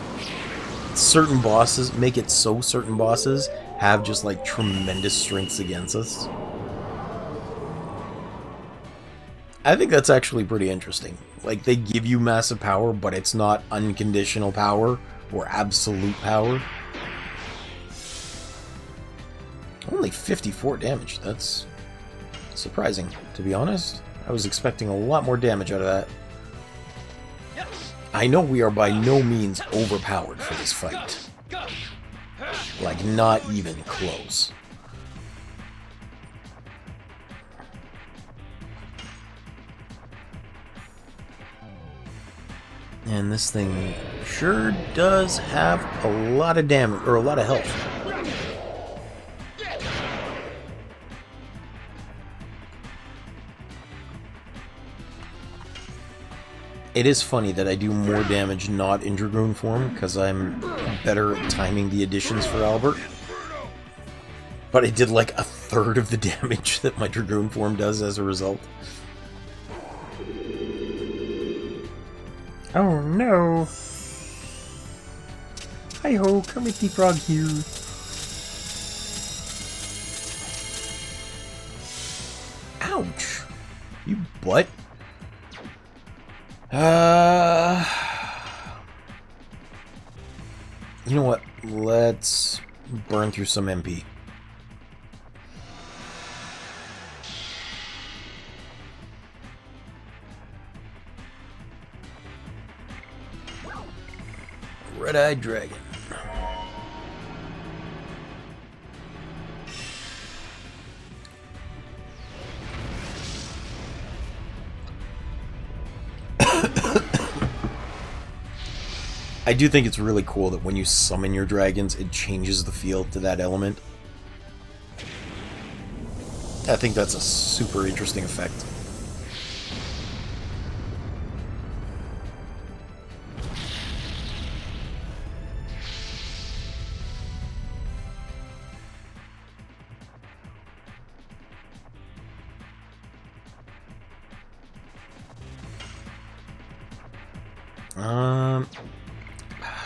certain bosses have just like tremendous strengths against us. I think that's actually pretty interesting. Like, they give you massive power, but it's not unconditional power or absolute power. Only 54 damage. That's surprising, to be honest. I was expecting a lot more damage out of that. I know we are by no means overpowered for this fight. Like, not even close. And this thing sure does have a lot of damage, or a lot of health. It is funny that I do more damage not in Dragoon form, because I'm better at timing the additions for Albert. But I did like a third of the damage that my Dragoon form does as a result. Oh no! Hi-ho, Kermit the Frog here. Ouch! You butt. You know what? Let's burn through some MP. Red-eyed dragon. I do think it's really cool that when you summon your dragons, it changes the field to that element. I think that's a super interesting effect.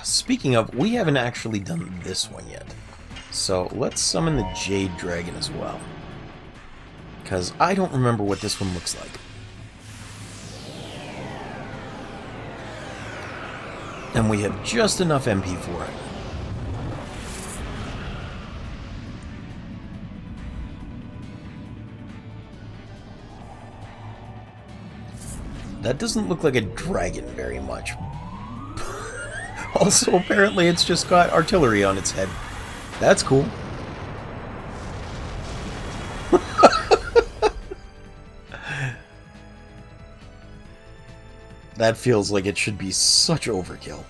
Speaking of, we haven't actually done this one yet. So let's summon the Jade Dragon as well. Because I don't remember what this one looks like. And we have just enough MP for it. That doesn't look like a dragon very much. Also, apparently it's just got artillery on its head. That's cool. That feels like it should be such overkill.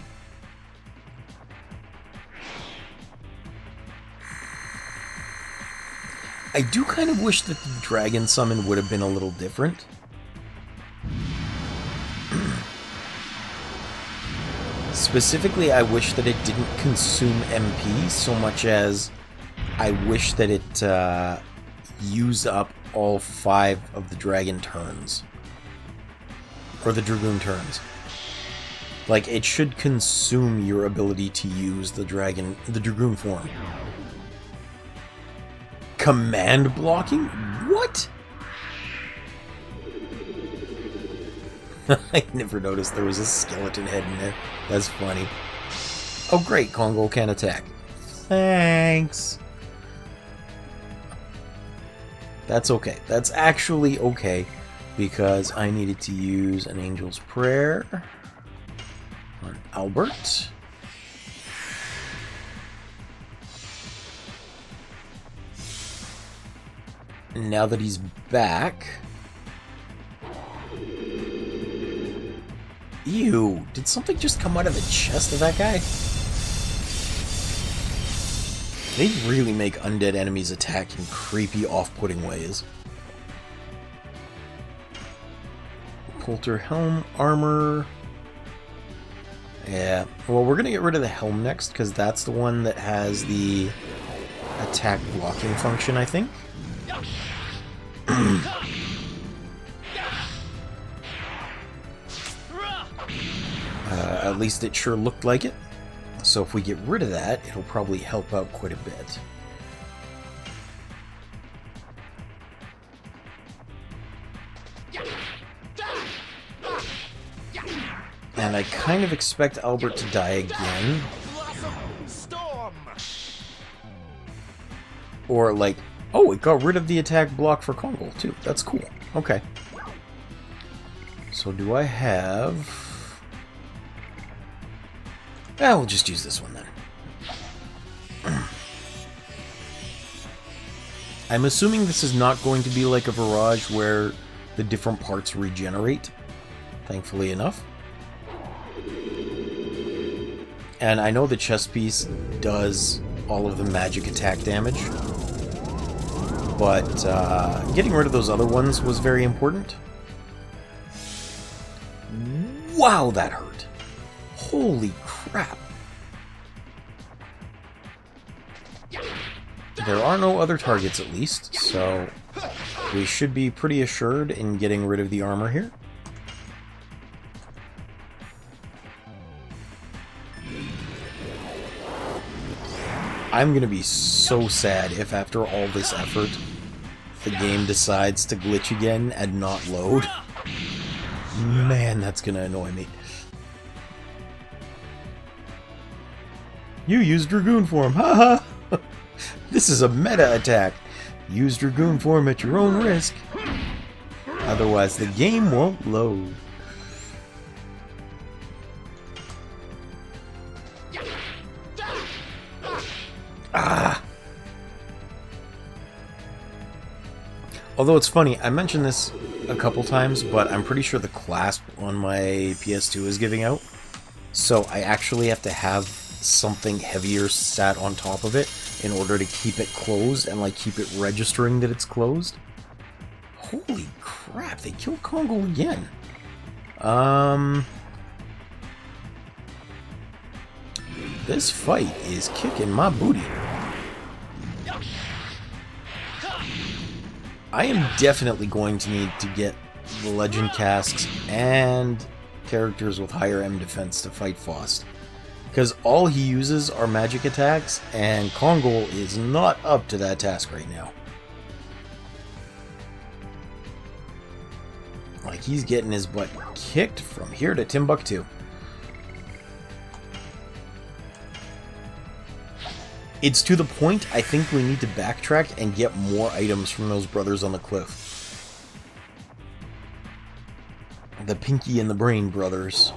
I do kind of wish that the dragon summon would have been a little different. Specifically, I wish that it didn't consume MP so much as I wish that it used up all 5 of the dragon turns. Or the Dragoon turns. Like, it should consume your ability to use the Dragoon form. Command blocking? What? I never noticed there was a skeleton head in there. That's funny. Oh great, Congo can attack. Thanks. That's okay. That's actually okay, because I needed to use an Angel's Prayer on Albert. And now that he's back... Ew, did something just come out of the chest of that guy? They really make undead enemies attack in creepy, off-putting ways. Polter helm, armor... Yeah, well, we're gonna get rid of the helm next, because that's the one that has the attack blocking function, I think. At least it sure looked like it. So if we get rid of that, it'll probably help out quite a bit. And I kind of expect Albert to die again. Or like, oh, it got rid of the attack block for Congo too. That's cool. Okay. So do I have... we'll just use this one then. I'm assuming this is not going to be like a Virage where the different parts regenerate, thankfully enough. And I know the chest piece does all of the magic attack damage, but getting rid of those other ones was very important. Wow, that hurt. Holy crap. There are no other targets at least, so we should be pretty assured in getting rid of the armor here. I'm gonna be so sad if after all this effort, the game decides to glitch again and not load. Man, that's gonna annoy me. You used Dragoon form, haha! This is a meta attack. Use Dragoon form at your own risk. Otherwise, the game won't load. Ah! Although it's funny, I mentioned this a couple times, but I'm pretty sure the clasp on my PS2 is giving out. So I actually have to have something heavier sat on top of it in order to keep it closed and like keep it registering that it's closed. Holy crap, they killed Congo again. This fight is kicking my booty. I am definitely going to need to get the legend casks and characters with higher M defense to fight Faust. Because all he uses are magic attacks, and Kongol is not up to that task right now. Like, he's getting his butt kicked from here to Timbuktu. It's to the point I think we need to backtrack and get more items from those brothers on the cliff. The Pinky and the Brain brothers.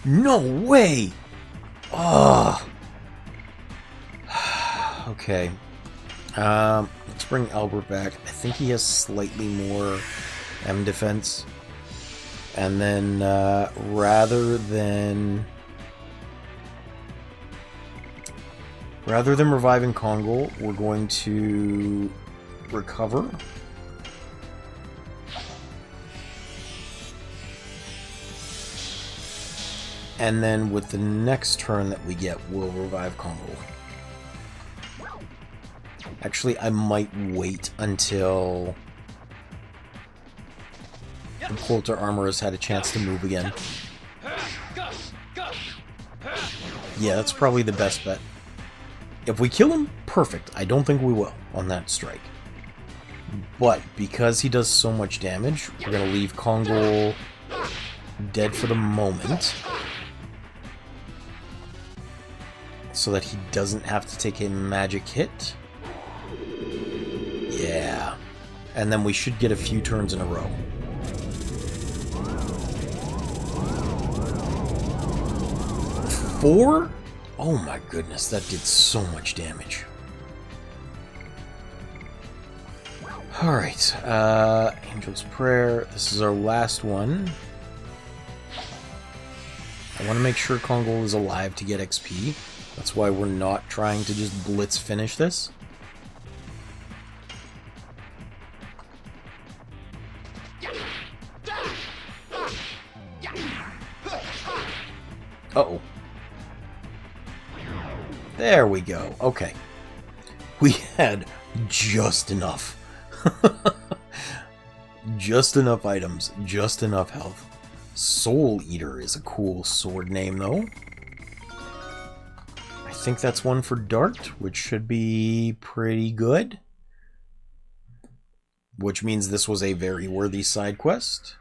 No way! Oh. Okay. Let's bring Albert back. I think he has slightly more M defense. And then, rather than reviving Kongol, we're going to recover. And then with the next turn that we get, we'll revive Kongol. Actually, I might wait until the Polter armor has had a chance to move again. Yeah, that's probably the best bet. If we kill him, perfect. I don't think we will on that strike. But because he does so much damage, we're going to leave Kongol dead for the moment, so that he doesn't have to take a magic hit. Yeah. And then we should get a few turns in a row. Four? Oh my goodness, that did so much damage. Alright, Angel's Prayer. This is our last one. I want to make sure Kongol is alive to get XP. That's why we're not trying to just blitz finish this. Uh-oh. There we go. Okay. We had just enough. Just enough items. Just enough health. Souleater is a cool sword name, though. I think that's one for Dart, which should be pretty good. Which means this was a very worthy side quest.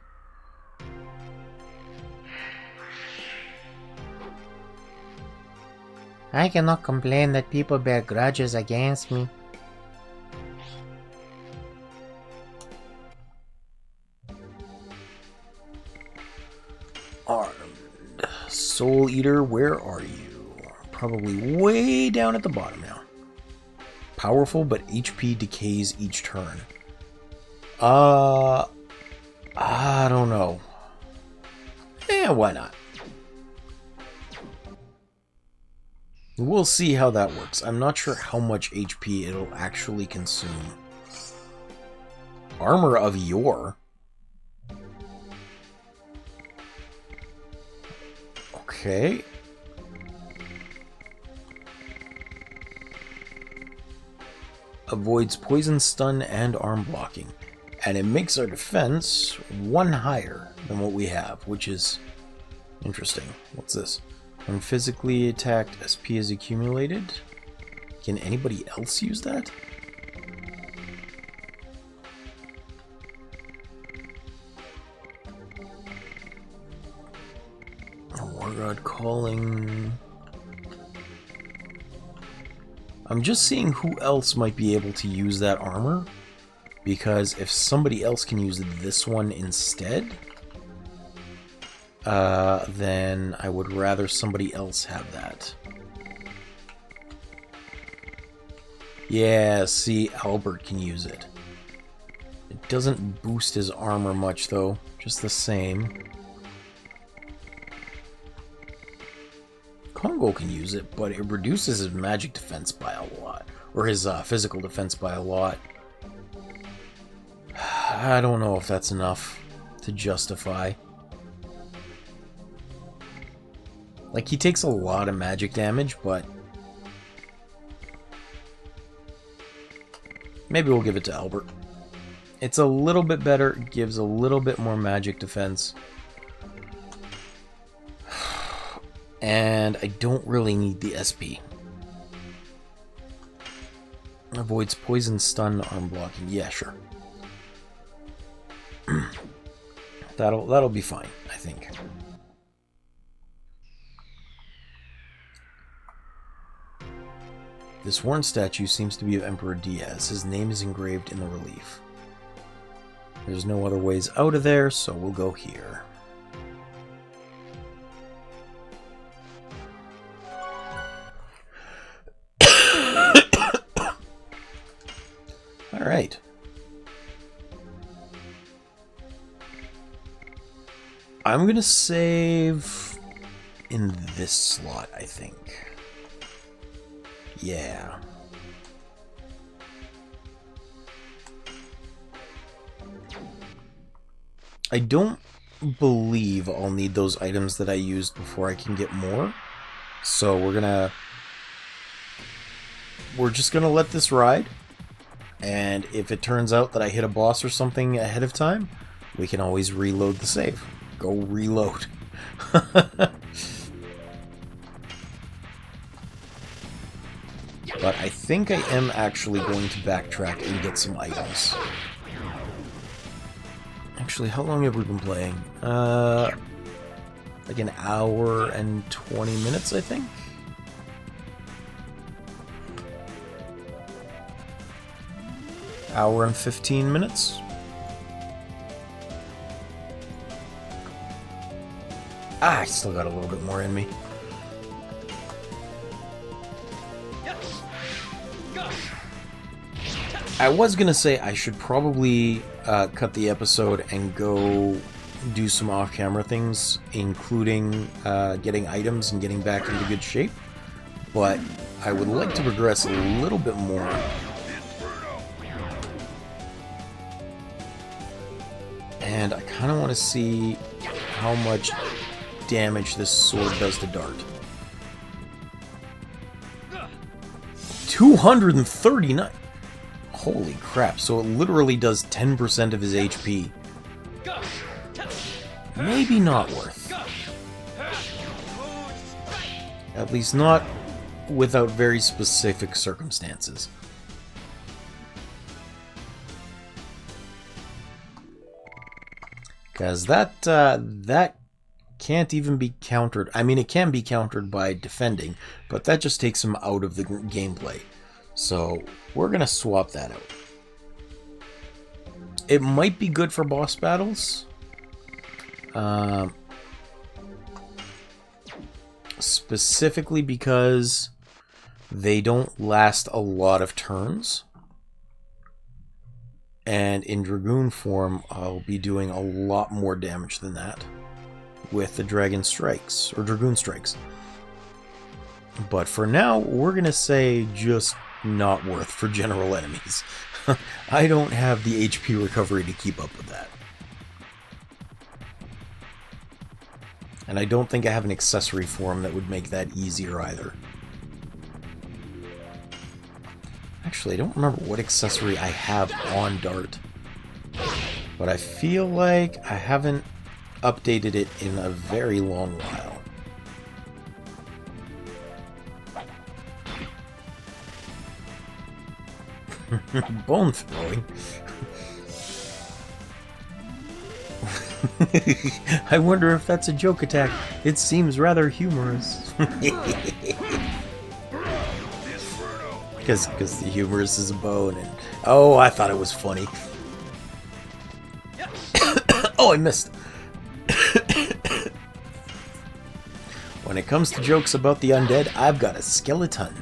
I cannot complain that people bear grudges against me. Armed. Souleater, where are you? Probably way down at the bottom now. Powerful, but HP decays each turn. I don't know. Yeah, why not? We'll see how that works. I'm not sure how much HP it'll actually consume. Armor of Yore. Okay. Avoids poison, stun, and arm blocking. And it makes our defense 1 higher than what we have, which is interesting. What's this? When physically attacked, SP is accumulated. Can anybody else use that? War God calling. I'm just seeing who else might be able to use that armor, because if somebody else can use this one instead, then I would rather somebody else have that. Yeah, see, Albert can use it. It doesn't boost his armor much, though. Just the same. Congo can use it, but it reduces his magic defense by a lot. Or his physical defense by a lot. I don't know if that's enough to justify. Like, he takes a lot of magic damage, but maybe we'll give it to Albert. It's a little bit better, gives a little bit more magic defense. And I don't really need the SP. Avoids poison, stun, arm blocking. Yeah, sure. That'll be fine, I think. This worn statue seems to be of Emperor Diaz. His name is engraved in the relief. There's no other ways out of there, so we'll go here. Alright. I'm gonna save in this slot, I think. Yeah. I don't believe I'll need those items that I used before I can get more. So we're just gonna let this ride. And if it turns out that I hit a boss or something ahead of time, we can always reload the save. Go reload. But I think I am actually going to backtrack and get some items. Actually, how long have we been playing? Like an hour and 20 minutes, I think? Hour and 15 minutes? I still got a little bit more in me. I was gonna say I should probably cut the episode and go do some off-camera things, including getting items and getting back into good shape, but I would like to progress a little bit more. And I kind of want to see how much damage this sword does to Dart. 239! Holy crap, so it literally does 10% of his HP. Maybe not worth. At least not without very specific circumstances. Because that can't even be countered. I mean, it can be countered by defending, but that just takes him out of the gameplay. So we're going to swap that out. It might be good for boss battles. Specifically because they don't last a lot of turns. And in Dragoon form, I'll be doing a lot more damage than that with the Dragon Strikes, or Dragoon Strikes. But for now, we're gonna say just not worth for general enemies. I don't have the HP recovery to keep up with that. And I don't think I have an accessory form that would make that easier either. Actually, I don't remember what accessory I have on Dart. But I feel like I haven't updated it in a very long while. Bone throwing. I wonder if that's a joke attack. It seems rather humorous. Because the humorous is a bone, and oh, I thought it was funny. Oh, I missed. When it comes to jokes about the undead, I've got a skeleton.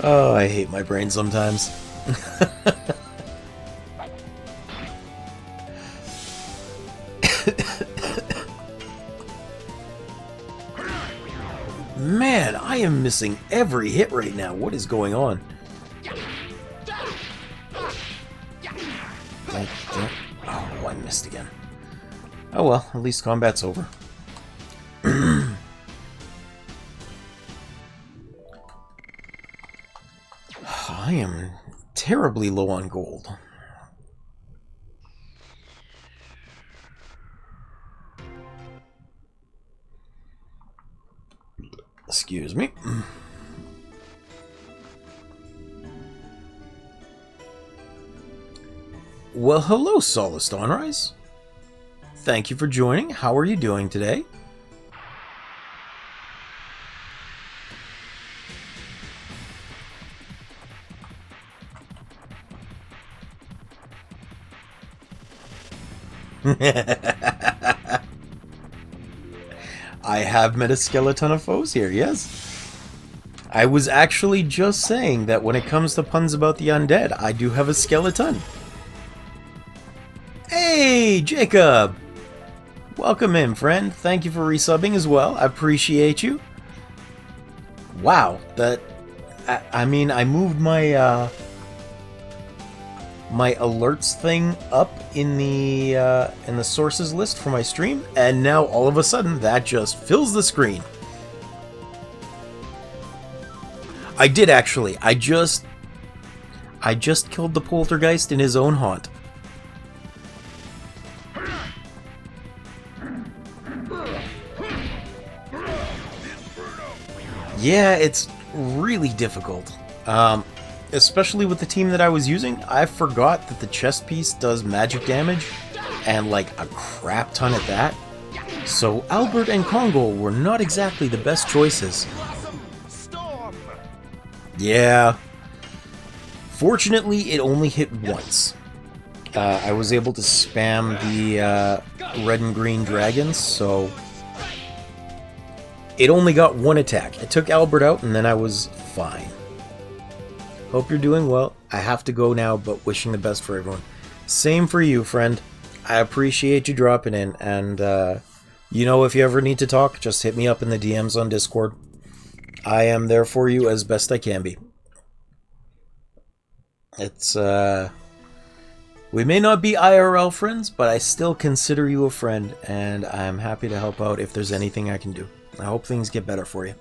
Oh, I hate my brain sometimes. Man, I am missing every hit right now. What is going on? Oh, I missed again. Oh well, at least combat's over. I am terribly low on gold. Excuse me. Well, hello, Solace Dawnrise. Thank you for joining. How are you doing today? I have met a skeleton of foes here, yes. I was actually just saying that when it comes to puns about the undead, I do have a skeleton. Hey, Jacob! Welcome in, friend. Thank you for resubbing as well. I appreciate you. Wow, that... I mean, I moved my, my alerts thing up in the sources list for my stream, and now all of a sudden that just fills the screen. I did actually. I just killed the poltergeist in his own haunt. Yeah, it's really difficult. Especially with the team that I was using, I forgot that the chest piece does magic damage, and like a crap ton at that. So Albert and Congo were not exactly the best choices. Yeah. Fortunately, it only hit once. I was able to spam the red and green dragons, so it only got one attack. It took Albert out, and then I was fine. Hope you're doing well. I have to go now, but wishing the best for everyone. Same for you, friend. I appreciate you dropping in, and you know, if you ever need to talk, just hit me up in the DMs on Discord. I am there for you as best I can be. It's, we may not be IRL friends, but I still consider you a friend, and I'm happy to help out if there's anything I can do. I hope things get better for you.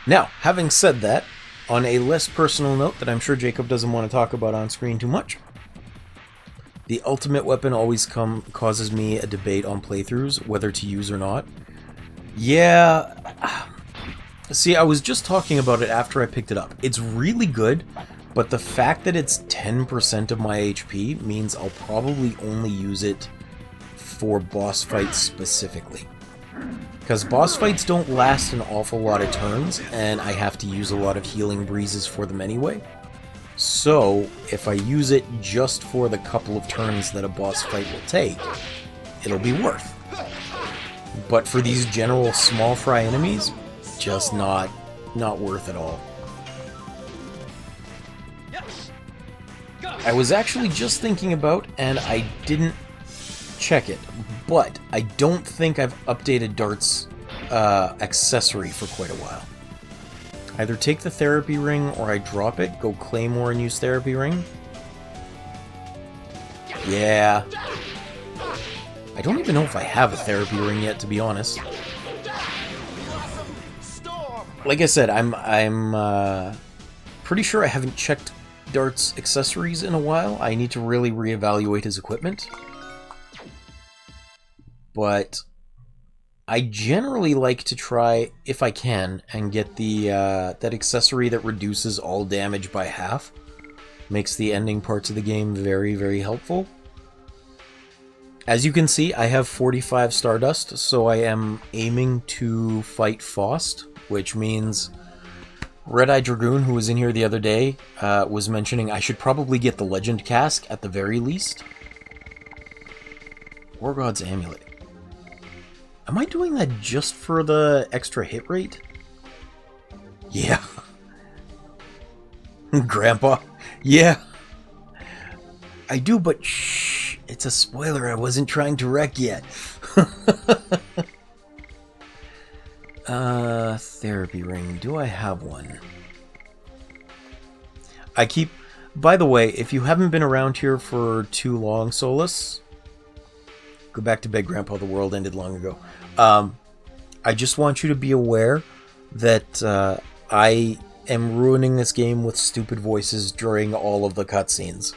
Now, having said that, on a less personal note that I'm sure Jacob doesn't want to talk about on screen too much, the ultimate weapon always causes me a debate on playthroughs, whether to use or not. Yeah, see, I was just talking about it after I picked it up. It's really good, but the fact that it's 10% of my HP means I'll probably only use it for boss fights specifically. Because boss fights don't last an awful lot of turns, and I have to use a lot of healing breezes for them anyway. So, if I use it just for the couple of turns that a boss fight will take, it'll be worth. But for these general small fry enemies, just not worth at all. I was actually just thinking about, and I didn't check it, but I don't think I've updated Dart's accessory for quite a while. Either take the therapy ring or I drop it, go Claymore and use therapy ring. Yeah. I don't even know if I have a therapy ring yet, to be honest. Like I said, I'm pretty sure I haven't checked Dart's accessories in a while. I need to really reevaluate his equipment. But I generally like to try, if I can, and get the that accessory that reduces all damage by half. Makes the ending parts of the game very, very helpful. As you can see, I have 45 Stardust, so I am aiming to fight Faust, which means Red-Eye Dragoon, who was in here the other day, was mentioning I should probably get the Legend Cask at the very least. War God's Amulet. Am I doing that just for the extra hit rate? Yeah. Grandpa? Yeah. I do, but shh, it's a spoiler. I wasn't trying to wreck yet. Therapy ring. Do I have one? I keep... By the way, if you haven't been around here for too long, Solus, go back to bed, Grandpa. The world ended long ago. I just want you to be aware that I am ruining this game with stupid voices during all of the cutscenes.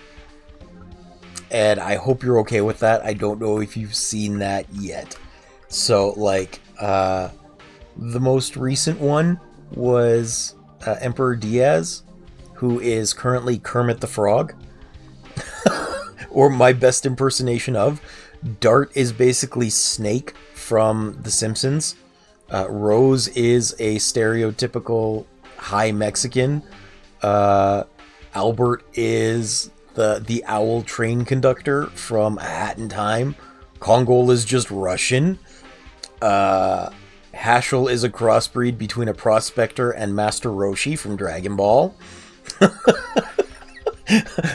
And I hope you're okay with that. I don't know if you've seen that yet. So, like, the most recent one was Emperor Diaz, who is currently Kermit the Frog. Or my best impersonation of. Dart is basically Snake from The Simpsons. Rose is a stereotypical high Mexican. Albert is the owl train conductor from A Hat in Time. Kongol is just Russian. Haschel is a crossbreed between a prospector and Master Roshi from Dragon Ball.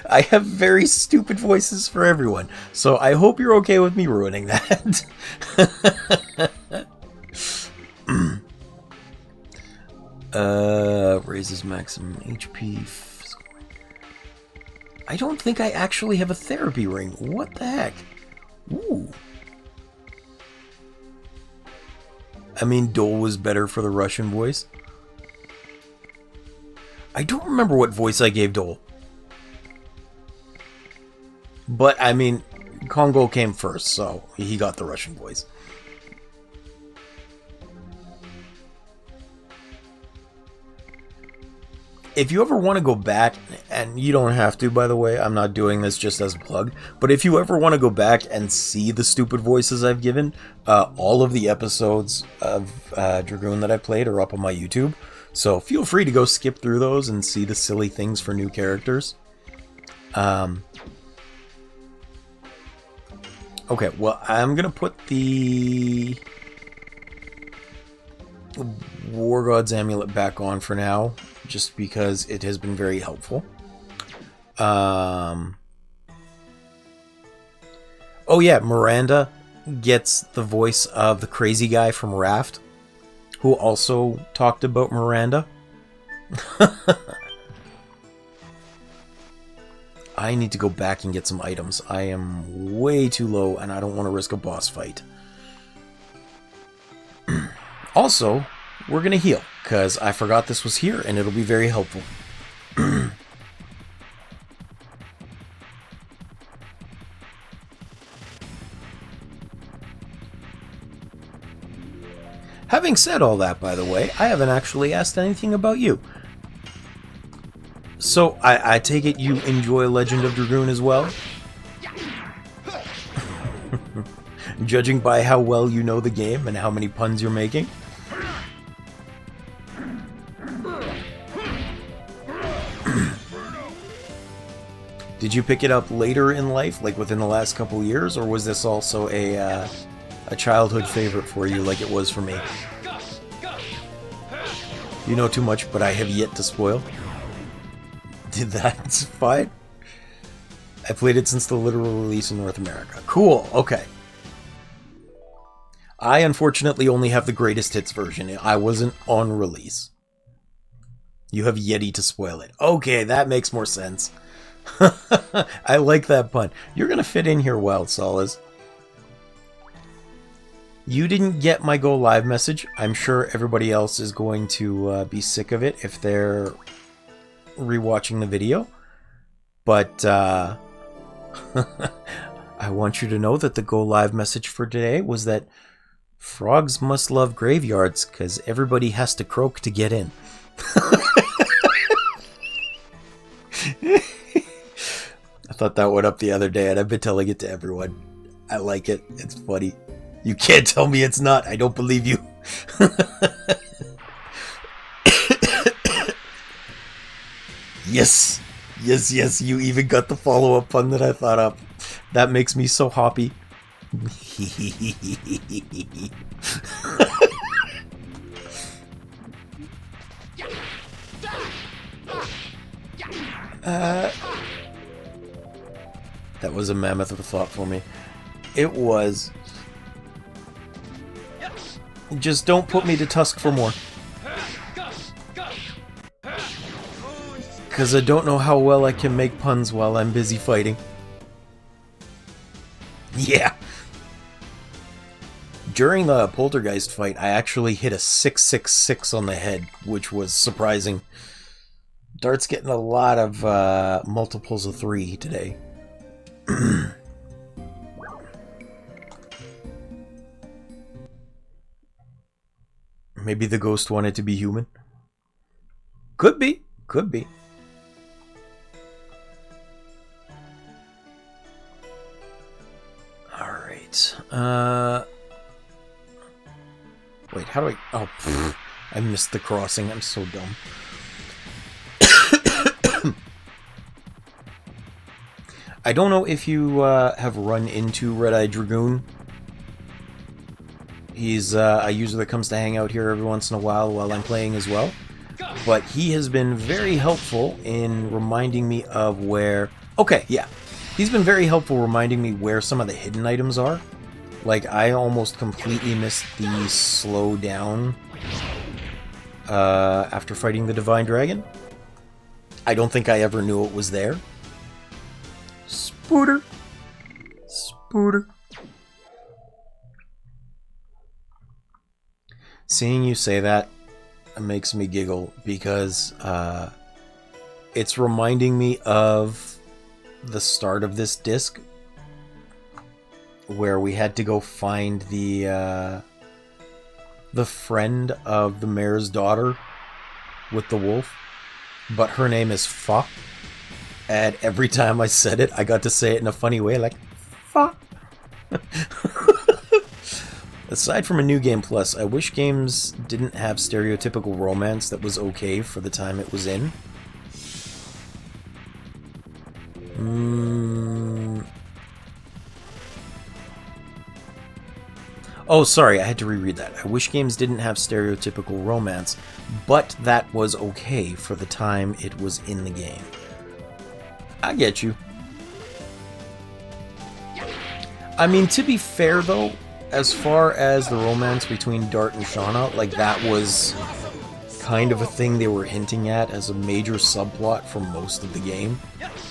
I have very stupid voices for everyone, so I hope you're okay with me ruining that. Raises maximum HP. I don't think I actually have a therapy ring. What the heck? Ooh. I mean, Dole was better for the Russian voice. I don't remember what voice I gave Dole. But, I mean, Kongo came first, so he got the Russian voice. If you ever want to go back, and you don't have to, by the way, I'm not doing this just as a plug, but if you ever want to go back and see the stupid voices I've given, all of the episodes of Dragoon that I played are up on my YouTube, so feel free to go skip through those and see the silly things for new characters. Okay, well, I'm going to put the War God's Amulet back on for now, just because it has been very helpful. Oh yeah, Miranda gets the voice of the crazy guy from Raft, who also talked about Miranda. I need to go back and get some items. I am way too low, and I don't want to risk a boss fight. Also, we're going to heal, because I forgot this was here, and it'll be very helpful. Having said all that, by the way, I haven't actually asked anything about you. So, I take it you enjoy Legend of Dragoon as well? Judging by how well you know the game and how many puns you're making? Did you pick it up later in life, like within the last couple years, or was this also a childhood favorite for you like it was for me? You know too much, but I have yet to spoil. That's fine. I played it since the literal release in North America. Cool, okay. I unfortunately only have the greatest hits version. I wasn't on release. You have Yeti to spoil it. Okay, that makes more sense. I like that pun. You're gonna fit in here well, Solas. You didn't get my go live message. I'm sure everybody else is going to be sick of it if they're rewatching the video. But I want you to know that the go live message for today was that frogs must love graveyards because everybody has to croak to get in. I thought that one up the other day and I've been telling it to everyone. I like it. It's funny. You can't tell me it's not. I don't believe you. Yes. Yes, yes. You even got the follow-up pun that I thought up. That makes me so happy. That was a mammoth of a thought for me. It was. Just don't put me to Tusk for more. Because I don't know how well I can make puns while I'm busy fighting. Yeah. During the Poltergeist fight, I actually hit a 666 on the head, which was surprising. Dart's getting a lot of multiples of 3 today. Maybe the ghost wanted to be human. Could be. Could be. Alright. Wait, how do I... Oh, pfft, I missed the crossing. I'm so dumb. I don't know if you have run into Red-Eyed Dragoon. He's a user that comes to hang out here every once in a while I'm playing as well. But he has been very helpful in reminding me of where... Okay, yeah. He's been very helpful reminding me where some of the hidden items are. Like, I almost completely missed the slow down after fighting the Divine Dragon. I don't think I ever knew it was there. Spooter. Spooter. Seeing you say that makes me giggle because it's reminding me of the start of this disc where we had to go find the friend of the mayor's daughter with the wolf, but her name is Fa, and every time I said it, I got to say it in a funny way, like Fa. Aside from a New Game Plus, I wish games didn't have stereotypical romance that was okay for the time it was in. Oh, sorry, I had to reread that. I wish games didn't have stereotypical romance, but that was okay for the time it was in the game. I get you. I mean, to be fair, though, as far as the romance between Dart and Shauna, like, that was kind of a thing they were hinting at as a major subplot for most of the game.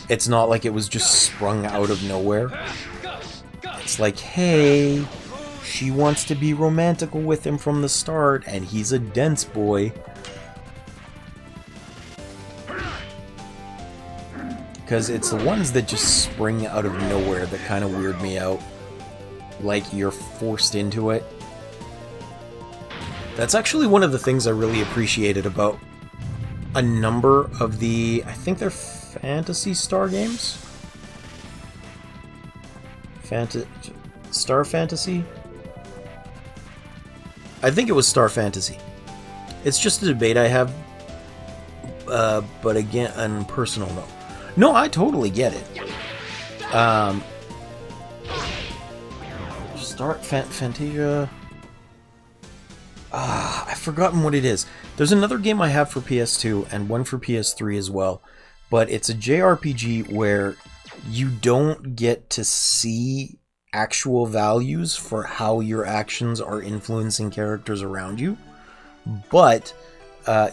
It's not like it was just sprung out of nowhere. It's like, hey, she wants to be romantical with him from the start, and he's a dense boy. Because it's the ones that just spring out of nowhere that kind of weird me out. Like you're forced into it. That's actually one of the things I really appreciated about a number of the, I think they're Fantasy Star games? Star Fantasy? I think it was Star Fantasy. It's just a debate I have, but again, on personal note. No, I totally get it. Fantasia... I've forgotten what it is. There's another game I have for PS2 and one for PS3 as well, but it's a JRPG where you don't get to see actual values for how your actions are influencing characters around you, but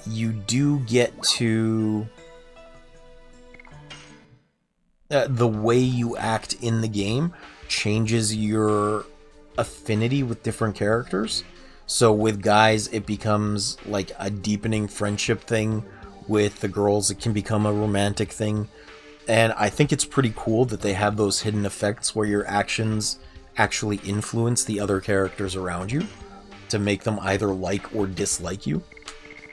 you do get to the way you act in the game changes your affinity with different characters. So with guys, it becomes like a deepening friendship thing. With the girls, it can become a romantic thing. And I think it's pretty cool that they have those hidden effects where your actions actually influence the other characters around you to make them either like or dislike you.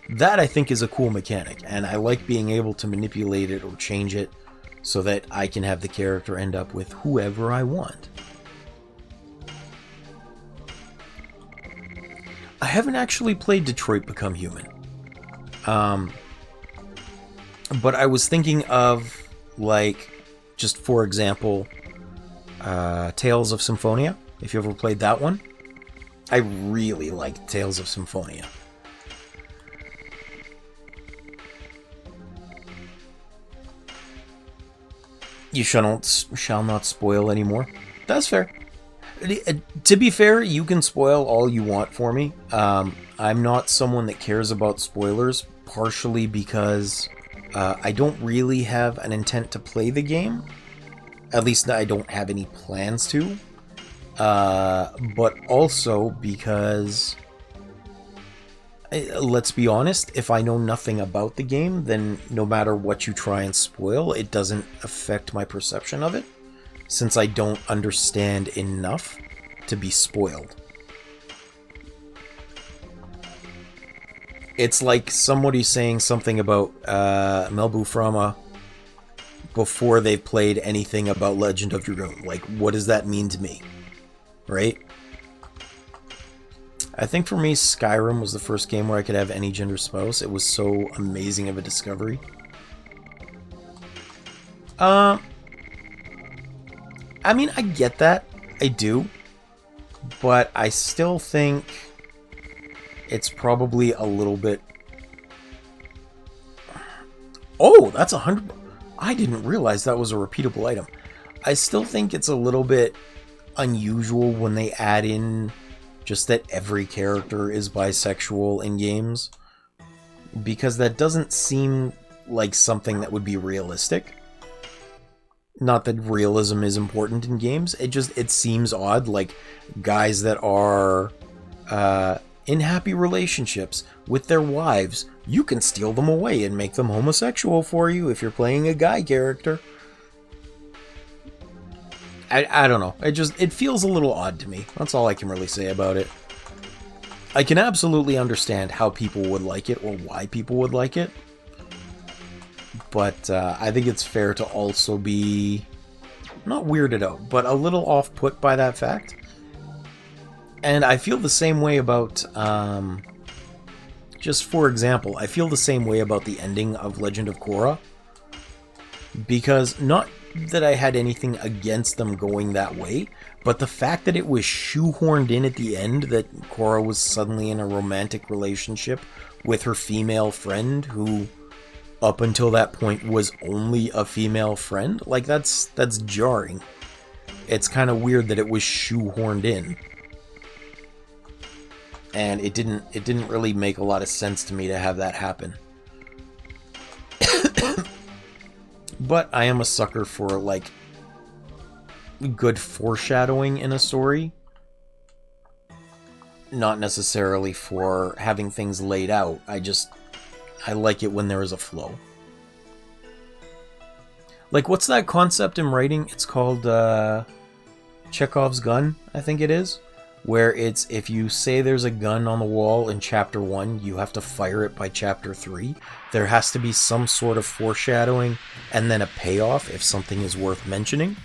That, I think, is a cool mechanic, and I like being able to manipulate it or change it so that I can have the character end up with whoever I want. I haven't actually played Detroit Become Human. But I was thinking of, like, just for example, Tales of Symphonia, if you ever played that one. I really liked Tales of Symphonia. You shall not spoil anymore. That's fair. To be fair, you can spoil all you want for me. I'm not someone that cares about spoilers, partially because I don't really have an intent to play the game. At least I don't have any plans to. But also because, let's be honest, if I know nothing about the game, then no matter what you try and spoil, it doesn't affect my perception of it, since I don't understand enough to be spoiled. It's like somebody saying something about Melbu Frama before they've played anything about Legend of Dragoon. Like, what does that mean to me? Right? I think for me, Skyrim was the first game where I could have any gender spouse. It was so amazing of a discovery. I mean, I get that. I do. But I still think it's probably a little bit... Oh, that's 100... I didn't realize that was a repeatable item. I still think it's a little bit unusual when they add in just that every character is bisexual in games, because that doesn't seem like something that would be realistic. Not that realism is important in games, it seems odd, like guys that are in happy relationships with their wives, you can steal them away and make them homosexual for you if you're playing a guy character. I don't know. It feels a little odd to me. That's all I can really say about it. I can absolutely understand how people would like it or why people would like it. But I think it's fair to also be not weirded out, but a little off-put by that fact. And I feel the same way about, just for example, I feel the same way about the ending of Legend of Korra. Because not that I had anything against them going that way, but the fact that it was shoehorned in at the end that Korra was suddenly in a romantic relationship with her female friend, who up until that point was only a female friend, like that's jarring. It's kind of weird that it was shoehorned in. And it didn't really make a lot of sense to me to have that happen. But I am a sucker for, like, good foreshadowing in a story. Not necessarily for having things laid out. I like it when there is a flow. Like, what's that concept in writing? It's called Chekhov's gun, I think it is. Where it's, if you say there's a gun on the wall in chapter 1, you have to fire it by chapter 3. There has to be some sort of foreshadowing and then a payoff if something is worth mentioning.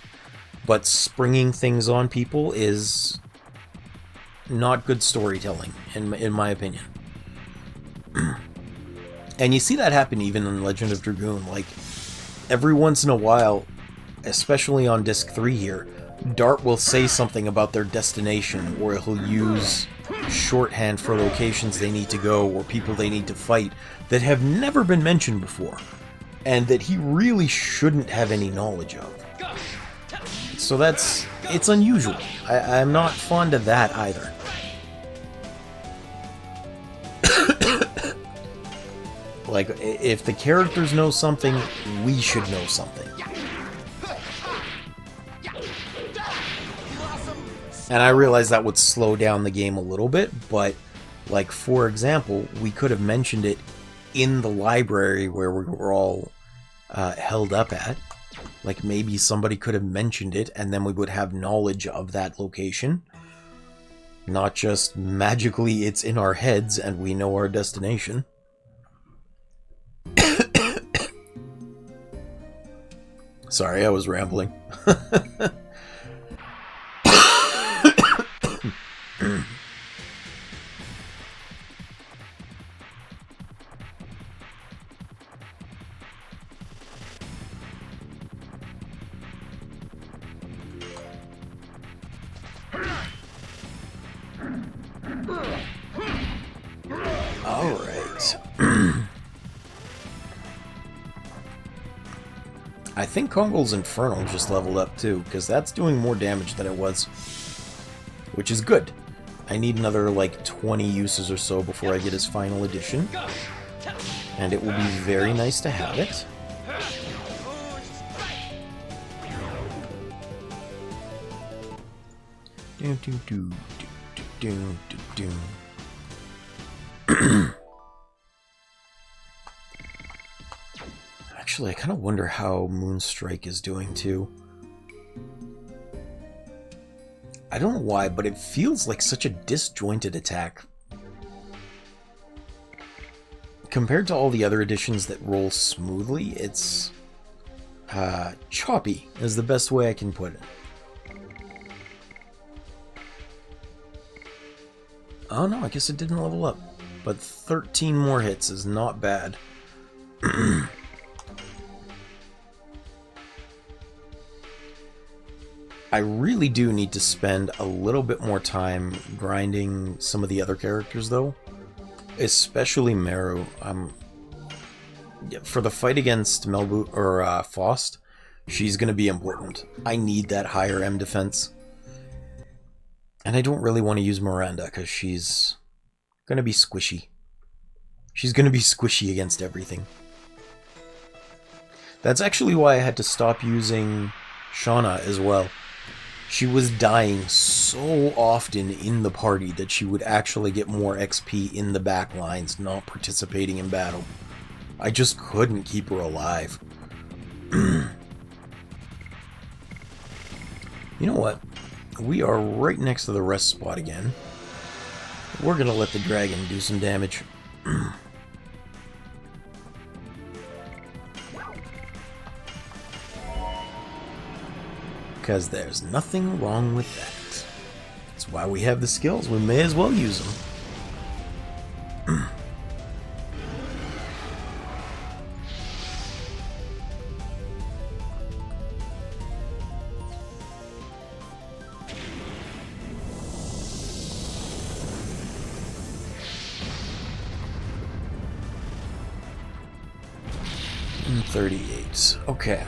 But springing things on people is not good storytelling, in my opinion. And you see that happen even in Legend of Dragoon. Like, every once in a while, especially on disc 3 here, Dart will say something about their destination, or he'll use shorthand for locations they need to go or people they need to fight that have never been mentioned before, and that he really shouldn't have any knowledge of. So it's unusual. I'm not fond of that either. Like, if the characters know something, we should know something. And I realize that would slow down the game a little bit, but, like, for example, we could have mentioned it in the library where we were all held up at. Like, maybe somebody could have mentioned it, and then we would have knowledge of that location. Not just magically it's in our heads and we know our destination. Sorry, I was rambling. Alright. I think Kongol's Infernal just leveled up too, because that's doing more damage than it was. Which is good. I need another like 20 uses or so before I get his final edition. And it will be very nice to have it. Actually, I kind of wonder how Moonstrike is doing too. I don't know why, but it feels like such a disjointed attack. Compared to all the other editions that roll smoothly, it's choppy is the best way I can put it. Oh no, I guess it didn't level up. But 13 more hits is not bad. I really do need to spend a little bit more time grinding some of the other characters, though. Especially Meru. For the fight against Melbu or Faust, she's going to be important. I need that higher M defense. And I don't really want to use Miranda, because she's going to be squishy. She's going to be squishy against everything. That's actually why I had to stop using Shauna as well. She was dying so often in the party that she would actually get more XP in the back lines, not participating in battle. I just couldn't keep her alive. You know what? We are right next to the rest spot again. We're gonna let the dragon do some damage. Because there's nothing wrong with that. That's why we have the skills. We may as well use them. And 38. Okay.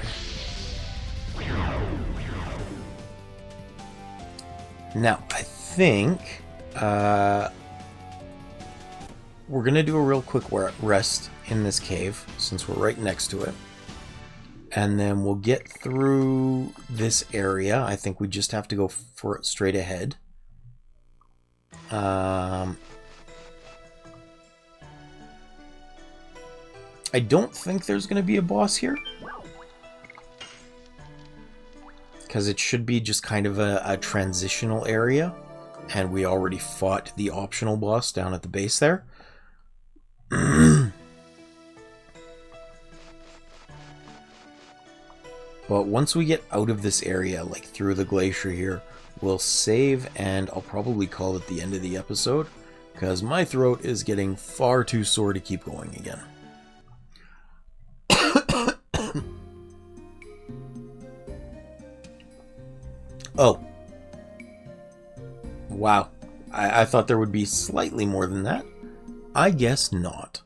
Now, I think we're going to do a real quick rest in this cave, since we're right next to it. And then we'll get through this area. I think we just have to go for it straight ahead. I don't think there's going to be a boss here. Because it should be just kind of a transitional area. And we already fought the optional boss down at the base there. But once we get out of this area, like through the glacier here, we'll save and I'll probably call it the end of the episode. Because my throat is getting far too sore to keep going again. Oh. Wow. I thought there would be slightly more than that. I guess not.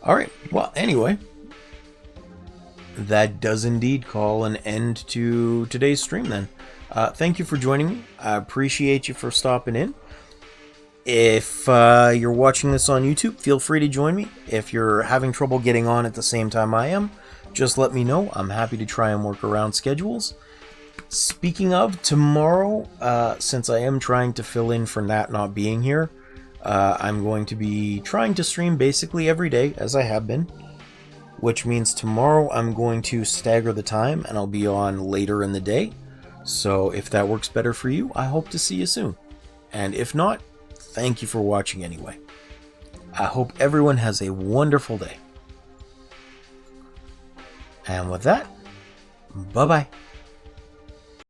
Alright, well, anyway. that does indeed call an end to today's stream then. Thank you for joining me. I appreciate you for stopping in. If you're watching this on YouTube, feel free to join me. If you're having trouble getting on at the same time I am, just let me know. I'm happy to try and work around schedules. Speaking of, tomorrow, since I am trying to fill in for Nat not being here, I'm going to be trying to stream basically every day, as I have been. Which means tomorrow I'm going to stagger the time, and I'll be on later in the day. So if that works better for you, I hope to see you soon. And if not, thank you for watching anyway. I hope everyone has a wonderful day. And with that, bye-bye.